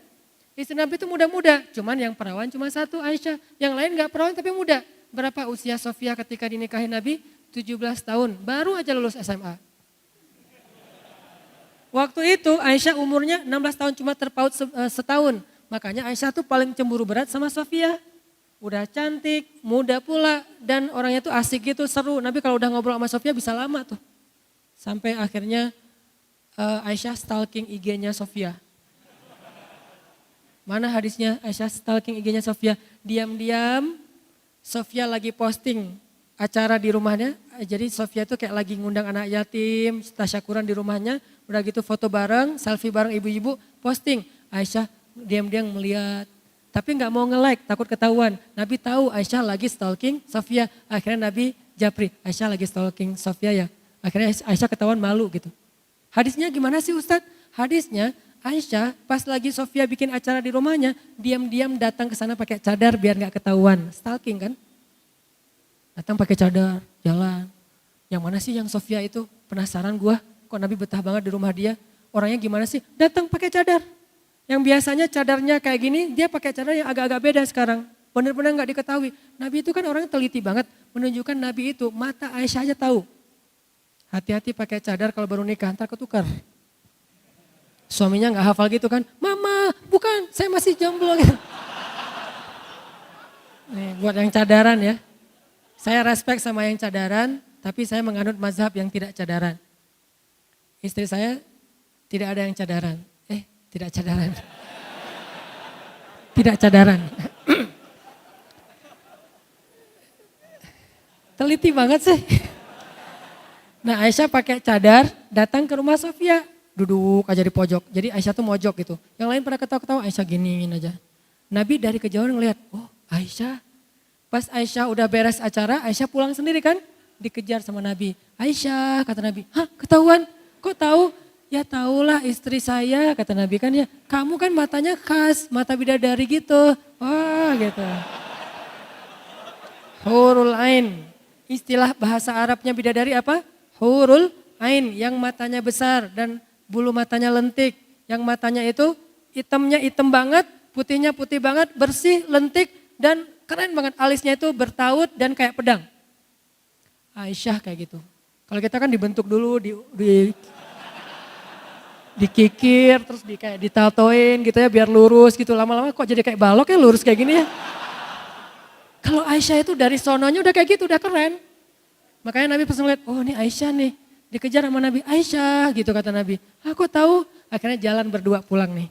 Istri Nabi itu muda-muda. Cuman yang perawan cuma satu Aisyah. Yang lain gak perawan tapi muda. Berapa usia Sofia ketika dinikahi Nabi? 17 tahun. Baru aja lulus SMA. Waktu itu Aisyah umurnya 16 tahun cuma terpaut setahun. Makanya Aisyah tuh paling cemburu berat sama Sofia. Udah cantik, muda pula, dan orangnya tuh asik gitu, seru. Nabi kalau udah ngobrol sama Sofia bisa lama tuh. Sampai akhirnya Aisyah stalking IG-nya Sofia. Mana hadisnya Aisyah stalking IG-nya Sofia? Diam-diam Sofia lagi posting acara di rumahnya. Jadi Sofia tuh kayak lagi ngundang anak yatim, tasyakuran di rumahnya. Udah gitu foto bareng, selfie bareng ibu-ibu, posting. Aisyah diam-diam melihat. Tapi nggak mau nge-like, takut ketahuan. Nabi tahu Aisyah lagi stalking Sofia. Akhirnya Nabi japri, Aisyah lagi stalking Sofia ya. Akhirnya Aisyah ketahuan malu gitu. Hadisnya gimana sih Ustadz? Hadisnya Aisyah pas lagi Sofia bikin acara di rumahnya, diam-diam datang ke sana pakai cadar biar nggak ketahuan. Stalking kan? Datang pakai cadar, jalan. Yang mana sih yang Sofia itu? Penasaran gua, kok Nabi betah banget di rumah dia. Orangnya gimana sih? Datang pakai cadar. Yang biasanya cadarnya kayak gini, dia pakai cadar yang agak-agak beda sekarang. Benar-benar nggak diketahui. Nabi itu kan orang teliti banget, menunjukkan Nabi itu mata Aisyah aja tahu. Hati-hati pakai cadar kalau baru nikah, ntar ketukar. Suaminya nggak hafal gitu kan, mama bukan, saya masih jomblo. Nih, buat yang cadaran ya. Saya respect sama yang cadaran, tapi saya menganut mazhab yang tidak cadaran. Istri saya tidak ada yang cadaran. Tidak cadaran. Tidak cadaran. Teliti banget sih. Nah Aisyah pakai cadar datang ke rumah Sofia. Duduk aja di pojok. Jadi Aisyah tuh mojok gitu. Yang lain pada ketawa-ketawa, Aisyah giniin aja. Nabi dari kejauhan ngeliat, oh Aisyah. Pas Aisyah udah beres acara, Aisyah pulang sendiri kan. Dikejar sama Nabi. Aisyah kata Nabi, hah ketahuan? Kok tahu? Ya tahulah istri saya kata Nabi kan ya. Kamu kan matanya khas, mata bidadari gitu. Wah gitu. Hurul Ain. Istilah bahasa Arabnya bidadari apa? Hurul Ain. Yang matanya besar dan bulu matanya lentik. Yang matanya itu hitamnya hitam banget, putihnya putih banget, bersih, lentik dan keren banget. Alisnya itu bertaut dan kayak pedang. Aisyah kayak gitu. Kalau kita kan dibentuk dulu, dikikir, terus kayak ditatoin gitu ya biar lurus gitu. Lama-lama kok jadi kayak balok ya lurus kayak gini ya. Kalau Aisyah itu dari sononya udah kayak gitu, udah keren. Makanya Nabi pas ngeliat, oh ini Aisyah nih. Dikejar sama Nabi, Aisyah gitu kata Nabi. Aku tahu, akhirnya jalan berdua pulang nih.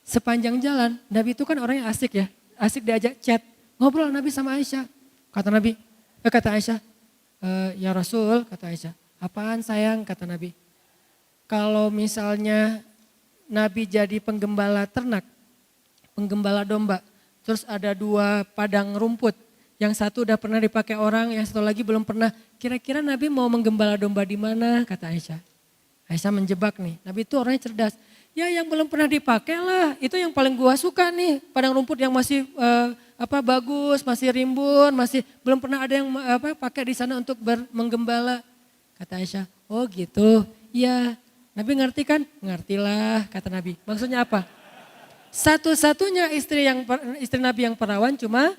Sepanjang jalan, Nabi itu kan orangnya asik ya. Asik diajak chat, ngobrol Nabi sama Aisyah. Kata Aisyah, ya Rasul kata Aisyah. Apaan sayang kata Nabi. Kalau misalnya Nabi jadi penggembala ternak, penggembala domba, terus ada 2 padang rumput, yang satu udah pernah dipakai orang, yang satu lagi belum pernah. Kira-kira Nabi mau menggembala domba di mana? Kata Aisyah. Aisyah menjebak nih, Nabi itu orangnya cerdas. Ya yang belum pernah dipakai lah, itu yang paling gua suka nih, padang rumput yang masih bagus, masih rimbun, masih belum pernah ada yang pakai di sana untuk menggembala. Kata Aisyah, oh gitu, iya. Nabi ngerti kan? Ngertilah kata Nabi. Maksudnya apa? Satu-satunya istri Nabi yang perawan cuma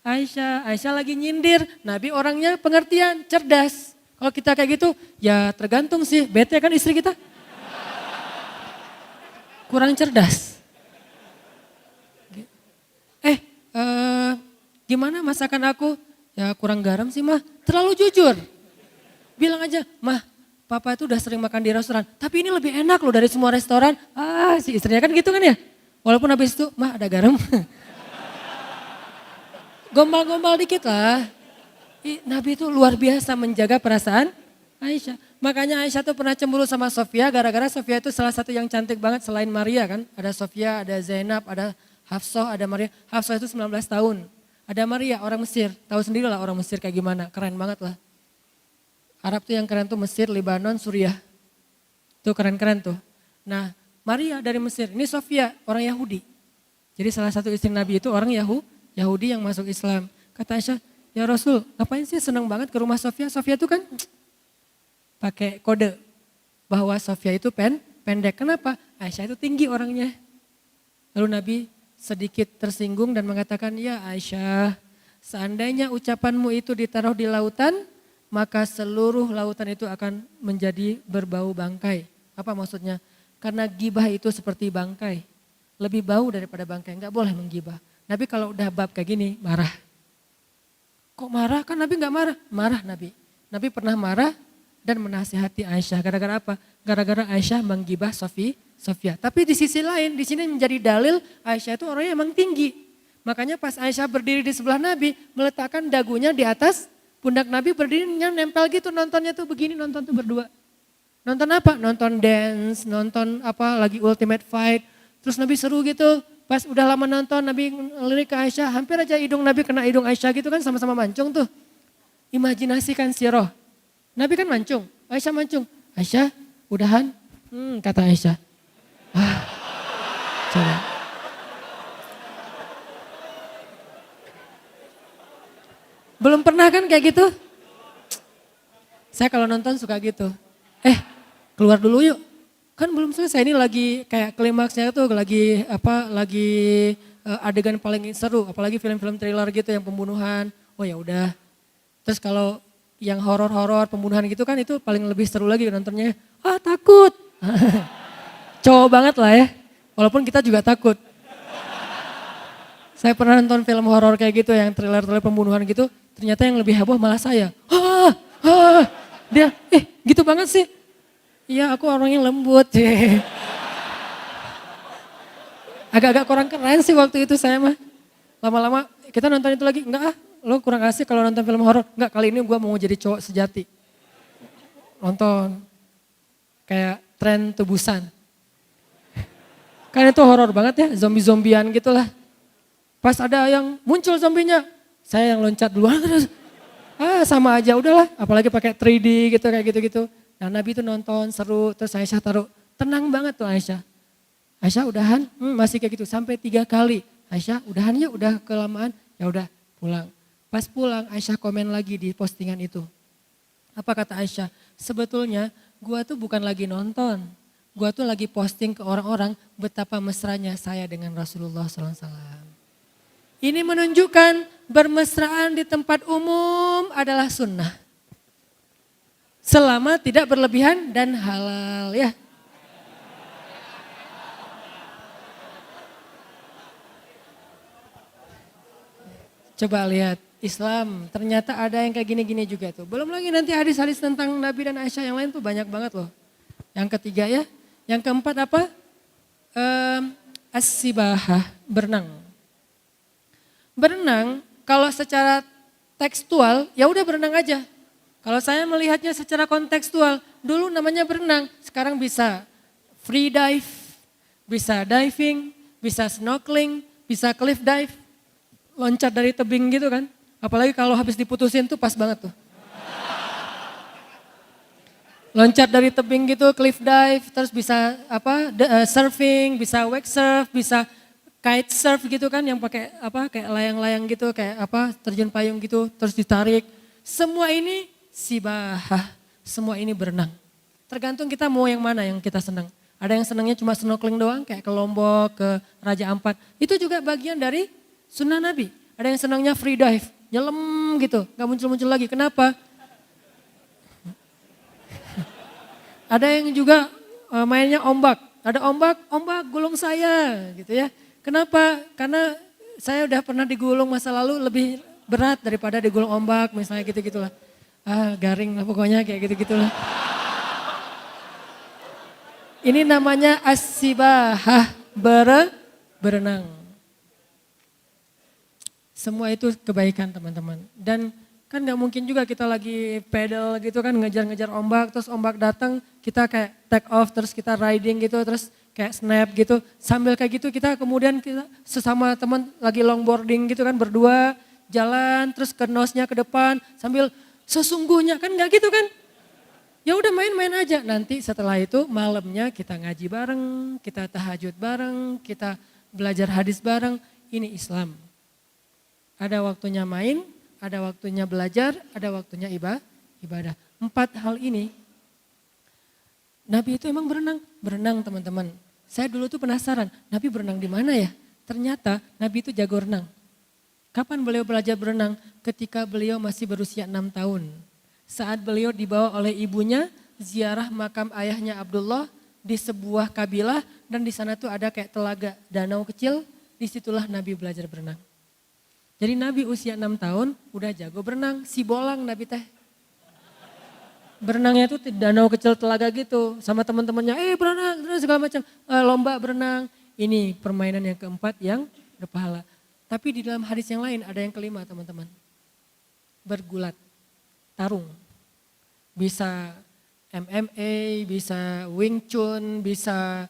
Aisyah. Aisyah lagi nyindir. Nabi orangnya pengertian, cerdas. Kalau kita kayak gitu ya tergantung sih. Bete kan istri kita? Kurang cerdas. Gimana masakan aku? Ya kurang garam sih mah. Terlalu jujur. Bilang aja, mah papa itu udah sering makan di restoran, tapi ini lebih enak loh dari semua restoran. Si istrinya kan gitu kan ya. Walaupun habis itu, mah ada garam. Gombal-gombal dikit lah. Nabi itu luar biasa menjaga perasaan Aisyah. Makanya Aisyah tuh pernah cemburu sama Sofia gara-gara Sofia itu salah satu yang cantik banget selain Maria kan. Ada Sofia, ada Zainab, ada Hafsah, ada Maria. Hafsah itu 19 tahun. Ada Maria orang Mesir, tahu sendiri lah orang Mesir kayak gimana, keren banget lah. Arab tuh yang keren tuh Mesir, Lebanon, Suriah. Tuh keren-keren tuh. Nah Maria dari Mesir, ini Sofia orang Yahudi. Jadi salah satu istri Nabi itu orang Yahudi yang masuk Islam. Kata Aisyah, ya Rasul ngapain sih senang banget ke rumah Sofia. Sofia tuh kan pakai kode bahwa Sofia itu pendek. Kenapa? Aisyah itu tinggi orangnya. Lalu Nabi sedikit tersinggung dan mengatakan, ya Aisyah, seandainya ucapanmu itu ditaruh di lautan, maka seluruh lautan itu akan menjadi berbau bangkai. Apa maksudnya? Karena gibah itu seperti bangkai. Lebih bau daripada bangkai, enggak boleh menggibah. Nabi kalau udah bab kayak gini, marah. Kok marah? Kan Nabi enggak marah. Marah Nabi. Nabi pernah marah dan menasihati Aisyah. Gara-gara apa? Gara-gara Aisyah menggibah Sofia. Tapi di sisi lain, di sini menjadi dalil Aisyah itu orangnya emang tinggi. Makanya pas Aisyah berdiri di sebelah Nabi, meletakkan dagunya di atas pundak Nabi, berdirinya nempel gitu, nontonnya tuh begini, nonton tuh berdua. Nonton apa? Nonton dance, nonton apa lagi Ultimate Fight. Terus Nabi seru gitu, pas udah lama nonton Nabi ngelirik ke Aisyah, hampir aja hidung Nabi kena hidung Aisyah gitu kan, sama-sama mancung tuh. Imajinasikan siroh. Nabi kan mancung, Aisyah mancung. Aisyah, udahan? Kata Aisyah. Coba. Belum pernah kan kayak gitu? Saya kalau nonton suka gitu. Keluar dulu yuk. Kan belum selesai, ini lagi kayak klimaksnya tuh lagi adegan paling seru, apalagi film-film thriller gitu yang pembunuhan. Oh ya udah. Terus kalau yang horor-horor pembunuhan gitu kan itu paling lebih seru lagi nontonnya. Takut. Cowok banget lah ya. Walaupun kita juga takut. Saya pernah nonton film horor kayak gitu yang thriller-thriller pembunuhan gitu, ternyata yang lebih heboh malah saya. Dia, gitu banget sih. Iya, aku orangnya lembut. Agak-agak kurang keren sih waktu itu saya mah. Lama-lama kita nonton itu lagi, enggak lo kurang asik kalau nonton film horor. Enggak, kali ini gue mau jadi cowok sejati. Nonton kayak tren tebusan. Kan itu horor banget ya, zombie-zombian gitulah. Pas ada yang muncul zombinya, saya yang loncat duluan. Sama aja udahlah, apalagi pakai 3D gitu kayak gitu-gitu. Nah Nabi itu nonton seru, terus Aisyah taruh, tenang banget tuh Aisyah. Aisyah udahan, masih kayak gitu sampai 3 kali. Aisyah udahan yuk, udah kelamaan, ya udah pulang. Pas pulang Aisyah komen lagi di postingan itu. Apa kata Aisyah? Sebetulnya gua tuh bukan lagi nonton, gua tuh lagi posting ke orang-orang betapa mesranya saya dengan Rasulullah SAW. Ini menunjukkan bermesraan di tempat umum adalah sunnah. Selama tidak berlebihan dan halal ya. Coba lihat Islam ternyata ada yang kayak gini-gini juga tuh. Belum lagi nanti hadis-hadis tentang Nabi dan Aisyah yang lain tuh banyak banget loh. Yang ketiga ya. Yang keempat apa? As-sibahah, berenang. Berenang kalau secara tekstual ya udah berenang aja. Kalau saya melihatnya secara kontekstual, dulu namanya berenang, sekarang bisa free dive, bisa diving, bisa snorkeling, bisa cliff dive, loncat dari tebing gitu kan. Apalagi kalau habis diputusin tuh pas banget tuh. Loncat dari tebing gitu, cliff dive, terus bisa surfing, bisa wake surf, bisa kite surf gitu kan yang pakai kayak layang-layang gitu, kayak terjun payung gitu, terus ditarik. Semua ini sibahah, semua ini berenang. Tergantung kita mau yang mana yang kita senang. Ada yang senangnya cuma snorkeling doang kayak ke Lombok, ke Raja Ampat. Itu juga bagian dari sunnah Nabi. Ada yang senangnya free dive, nyelam gitu, gak muncul-muncul lagi. Kenapa? Ada yang juga mainnya ombak. Ada ombak gulung saya gitu ya. Kenapa? Karena saya udah pernah digulung masa lalu lebih berat daripada digulung ombak misalnya gitu-gitulah. Garing lah pokoknya kayak gitu-gitulah. Ini namanya as-sibahah, berenang. Semua itu kebaikan teman-teman. Dan kan gak mungkin juga kita lagi pedal gitu kan, ngejar-ngejar ombak, terus ombak datang, kita kayak take off, terus kita riding gitu, terus kayak snap gitu. Sambil kayak gitu kita kemudian kita sesama teman lagi longboarding gitu kan, berdua jalan, terus ke nosnya ke depan, sambil sesungguhnya kan gak gitu kan. Ya udah main-main aja, nanti setelah itu malamnya kita ngaji bareng, kita tahajud bareng, kita belajar hadis bareng, ini Islam. Ada waktunya main, ada waktunya belajar, ada waktunya ibadah. 4 hal ini, Nabi itu emang berenang teman-teman. Saya dulu tuh penasaran, Nabi berenang di mana ya? Ternyata Nabi itu jago renang. Kapan beliau belajar berenang? Ketika beliau masih berusia 6 tahun. Saat beliau dibawa oleh ibunya ziarah makam ayahnya Abdullah di sebuah kabilah dan di sana tuh ada kayak telaga danau kecil, disitulah Nabi belajar berenang. Jadi Nabi usia 6 tahun udah jago berenang, si bolang Nabi teh. Berenangnya tuh di danau kecil telaga gitu sama teman-temannya, berenang, segala macam, lomba berenang. Ini permainan yang keempat yang berpahala. Tapi di dalam hadis yang lain ada yang kelima teman-teman. Bergulat, tarung. Bisa MMA, bisa Wing Chun, bisa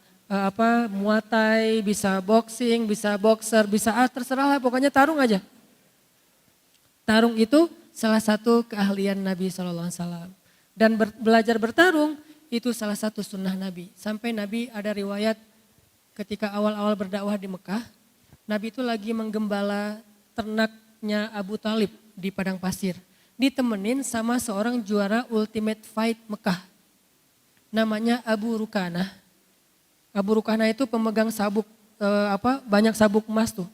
Muay Thai, bisa boxing, bisa boxer, bisa terserah lah pokoknya tarung aja. Tarung itu salah satu keahlian Nabi SAW. Dan belajar bertarung itu salah satu sunnah Nabi. Sampai Nabi ada riwayat ketika awal-awal berdakwah di Mekah, Nabi itu lagi menggembala ternaknya Abu Talib di padang pasir. Ditemenin sama seorang juara Ultimate Fight Mekah. Namanya Abu Rukanah. Abu Rukanah itu pemegang sabuk, banyak sabuk emas tuh.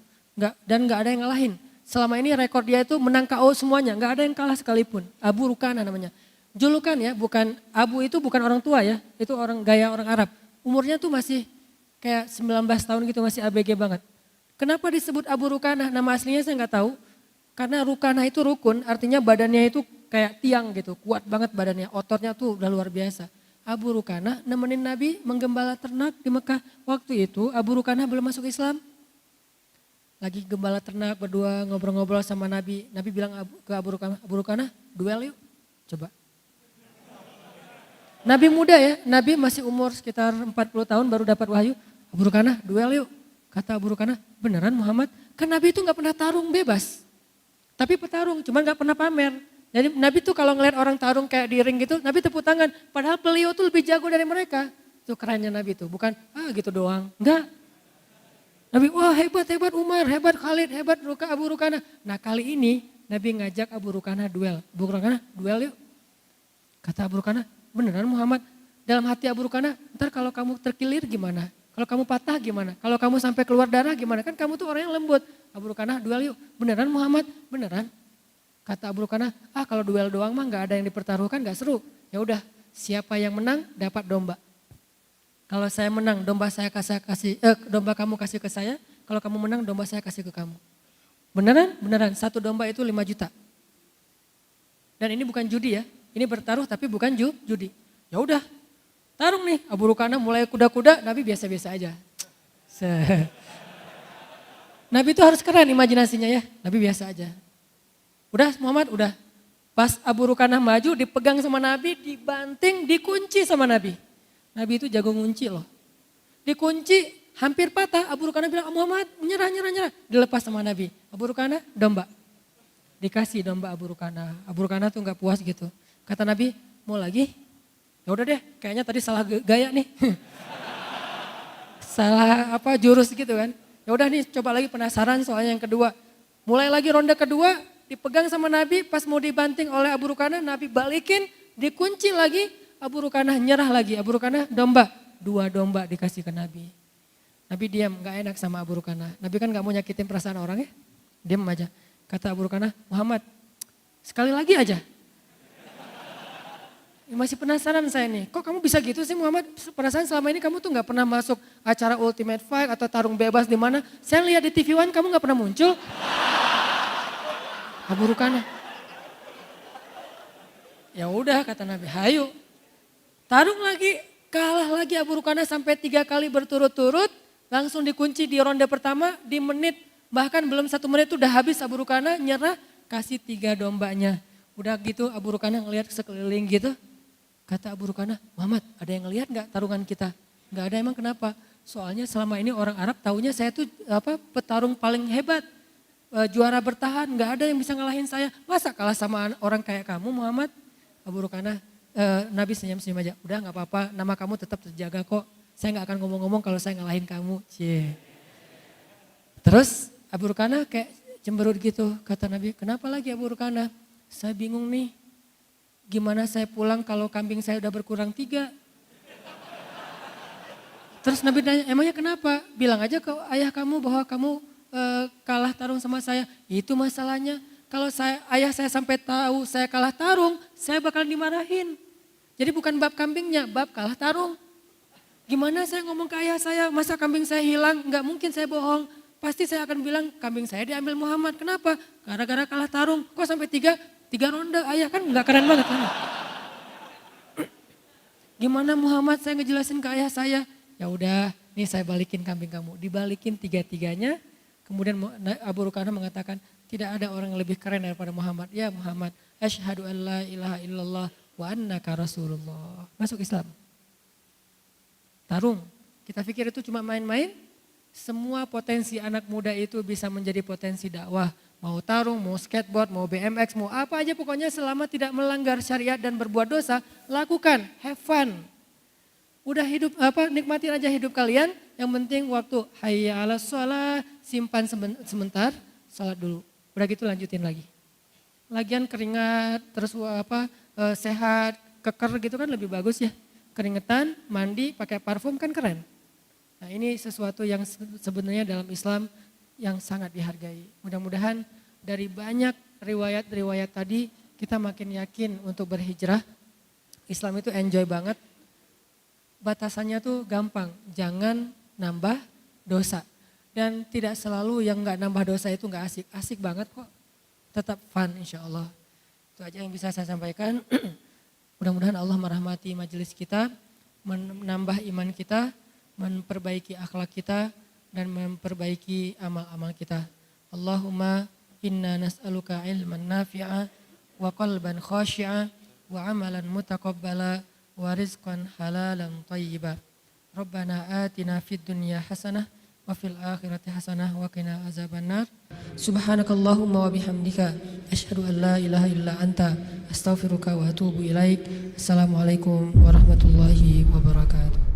Dan gak ada yang ngalahin. Selama ini rekor dia itu menang KO semuanya, gak ada yang kalah sekalipun. Abu Rukanah namanya. Julukan ya, bukan Abu itu bukan orang tua ya, itu gaya orang Arab. Umurnya tuh masih kayak 19 tahun gitu, masih ABG banget. Kenapa disebut Abu Rukanah? Nama aslinya saya gak tahu. Karena Rukanah itu rukun, artinya badannya itu kayak tiang gitu, kuat banget badannya, ototnya tuh udah luar biasa. Abu Rukanah nemenin Nabi menggembala ternak di Mekah. Waktu itu Abu Rukanah belum masuk Islam. Lagi gembala ternak berdua ngobrol-ngobrol sama Nabi. Nabi bilang ke Abu Rukanah, duel yuk, coba. Nabi muda ya, Nabi masih umur sekitar 40 tahun baru dapat wahyu. Abu Rukanah, duel yuk. Kata Abu Rukanah, beneran Muhammad? Kan Nabi itu gak pernah tarung bebas. Tapi petarung, cuma gak pernah pamer. Jadi Nabi tuh kalau ngeliat orang tarung kayak di ring gitu, Nabi tepuk tangan. Padahal beliau tuh lebih jago dari mereka. Itu kerennya Nabi tuh, bukan gitu doang. Enggak. Nabi, wah hebat Umar, hebat Khalid, hebat Abu Rukanah. Nah kali ini Nabi ngajak Abu Rukanah duel. Abu Rukanah duel yuk. Kata Abu Rukanah, beneran Muhammad? Dalam hati Abu Rukanah, ntar kalau kamu terkilir gimana? Kalau kamu patah gimana? Kalau kamu sampai keluar darah gimana? Kan kamu tuh orang yang lembut. Abu Rukanah duel yuk. Beneran Muhammad? Beneran. Kata Abu Rukanah, kalau duel doang mah gak ada yang dipertaruhkan, gak seru. Ya udah, siapa yang menang dapat domba. Kalau saya menang, domba kamu kasih ke saya. Kalau kamu menang, domba saya kasih ke kamu. Beneran? Beneran. Satu domba itu 5 juta. Dan ini bukan judi ya. Ini bertaruh tapi bukan judi. Ya udah, tarung nih. Abu Rukanah mulai kuda-kuda, Nabi biasa-biasa aja. Nabi itu harus keren imajinasinya ya. Nabi biasa aja. Udah Muhammad, udah. Pas Abu Rukanah maju, dipegang sama Nabi, dibanting, dikunci sama Nabi. Nabi itu jago ngunci loh. Dikunci, hampir patah. Abu Rukanah bilang, Muhammad nyerah. Dilepas sama Nabi. Abu Rukanah, domba. Dikasih domba Abu Rukanah. Abu Rukanah tuh gak puas gitu. Kata Nabi, mau lagi? Ya udah deh, kayaknya tadi salah gaya nih. Salah jurus gitu kan. Ya udah nih, coba lagi penasaran soalnya yang kedua. Mulai lagi ronde kedua, dipegang sama Nabi, pas mau dibanting oleh Abu Rukanah, Nabi balikin, dikunci lagi. Abu Rukanah nyerah lagi, Abu Rukanah domba. 2 domba dikasih ke Nabi. Nabi diam, gak enak sama Abu Rukanah. Nabi kan gak mau nyakitin perasaan orang ya. Diam aja. Kata Abu Rukanah, Muhammad sekali lagi aja. Masih penasaran saya nih, kok kamu bisa gitu sih Muhammad? Perasaan selama ini kamu tuh gak pernah masuk acara Ultimate Fight atau tarung bebas di mana? Saya lihat di TV One kamu gak pernah muncul. Abu Rukanah. Ya udah kata Nabi, hayu. Tarung lagi, Kalah lagi Abu Rukana sampai 3 kali berturut-turut. Langsung dikunci di ronde pertama di menit. Bahkan belum 1 menit udah habis Abu Rukana nyerah. Kasih 3 dombanya. Udah gitu Abu Rukana ngelihat sekeliling gitu. Kata Abu Rukana, Muhammad ada yang ngelihat gak tarungan kita? Gak ada, emang kenapa? Soalnya selama ini orang Arab taunya saya tuh petarung paling hebat. Juara bertahan, gak ada yang bisa ngalahin saya. Masa kalah sama orang kayak kamu Muhammad? Abu Rukana, Nabi senyum-senyum aja. Udah gak apa-apa, nama kamu tetap terjaga kok. Saya gak akan ngomong-ngomong kalau saya ngalahin kamu. Cie. Terus Abu Rukana kayak cemberut gitu. Kata Nabi, kenapa lagi Abu Rukana? Saya bingung nih. Gimana saya pulang kalau kambing saya udah berkurang 3? Terus Nabi nanya, emangnya kenapa? Bilang aja ke ayah kamu bahwa kamu kalah tarung sama saya. Itu masalahnya. Kalau ayah saya sampai tahu saya kalah tarung, saya bakal dimarahin. Jadi bukan bab kambingnya, bab kalah tarung. Gimana saya ngomong ke ayah saya, masa kambing saya hilang? Enggak mungkin saya bohong. Pasti saya akan bilang kambing saya diambil Muhammad. Kenapa? Gara-gara kalah tarung. Kok sampai 3 ronde? Ayah kan enggak keren banget kan? Gimana Muhammad saya ngejelasin ke ayah saya? Ya udah, nih saya balikin kambing kamu. Dibalikin 3-3-nya. Kemudian Abu Rukana mengatakan, tidak ada orang yang lebih keren daripada Muhammad. Ya Muhammad, asyhadu an la ilaha illallah wa annaka rasulullah. Masuk Islam. Tarung, kita pikir itu cuma main-main. Semua potensi anak muda itu bisa menjadi potensi dakwah. Mau tarung, mau skateboard, mau BMX, mau apa aja pokoknya selama tidak melanggar syariat dan berbuat dosa, lakukan, have fun. Udah hidup nikmatin aja hidup kalian. Yang penting waktu hayya 'alas shalah simpan sebentar, salat dulu. Udah gitu lanjutin lagi. Lagian keringat terus sehat, keker gitu kan lebih bagus ya. Keringetan, mandi, pakai parfum kan keren. Nah ini sesuatu yang sebenarnya dalam Islam yang sangat dihargai. Mudah-mudahan dari banyak riwayat-riwayat tadi kita makin yakin untuk berhijrah. Islam itu enjoy banget. Batasannya tuh gampang, jangan nambah dosa. Dan tidak selalu yang gak nambah dosa itu gak asik, asik banget kok. Tetap fun insya Allah. Itu aja yang bisa saya sampaikan. Mudah-mudahan Allah merahmati majelis kita, menambah iman kita, memperbaiki akhlak kita, dan memperbaiki amal-amal kita. Allahumma inna nas'aluka ilman nafi'a wa qalban khashi'a wa amalan mutaqabbala wa rizqan halalan tayyiba. Rabbana atina fid dunya hasanah wa fil akhirati hasanah wa qina azabannar. Subhanakallahumma wa bihamdika asyhadu an la ilaha illa anta astaghfiruka wa atubu ilaik. Assalamualaikum warahmatullahi wabarakatuh.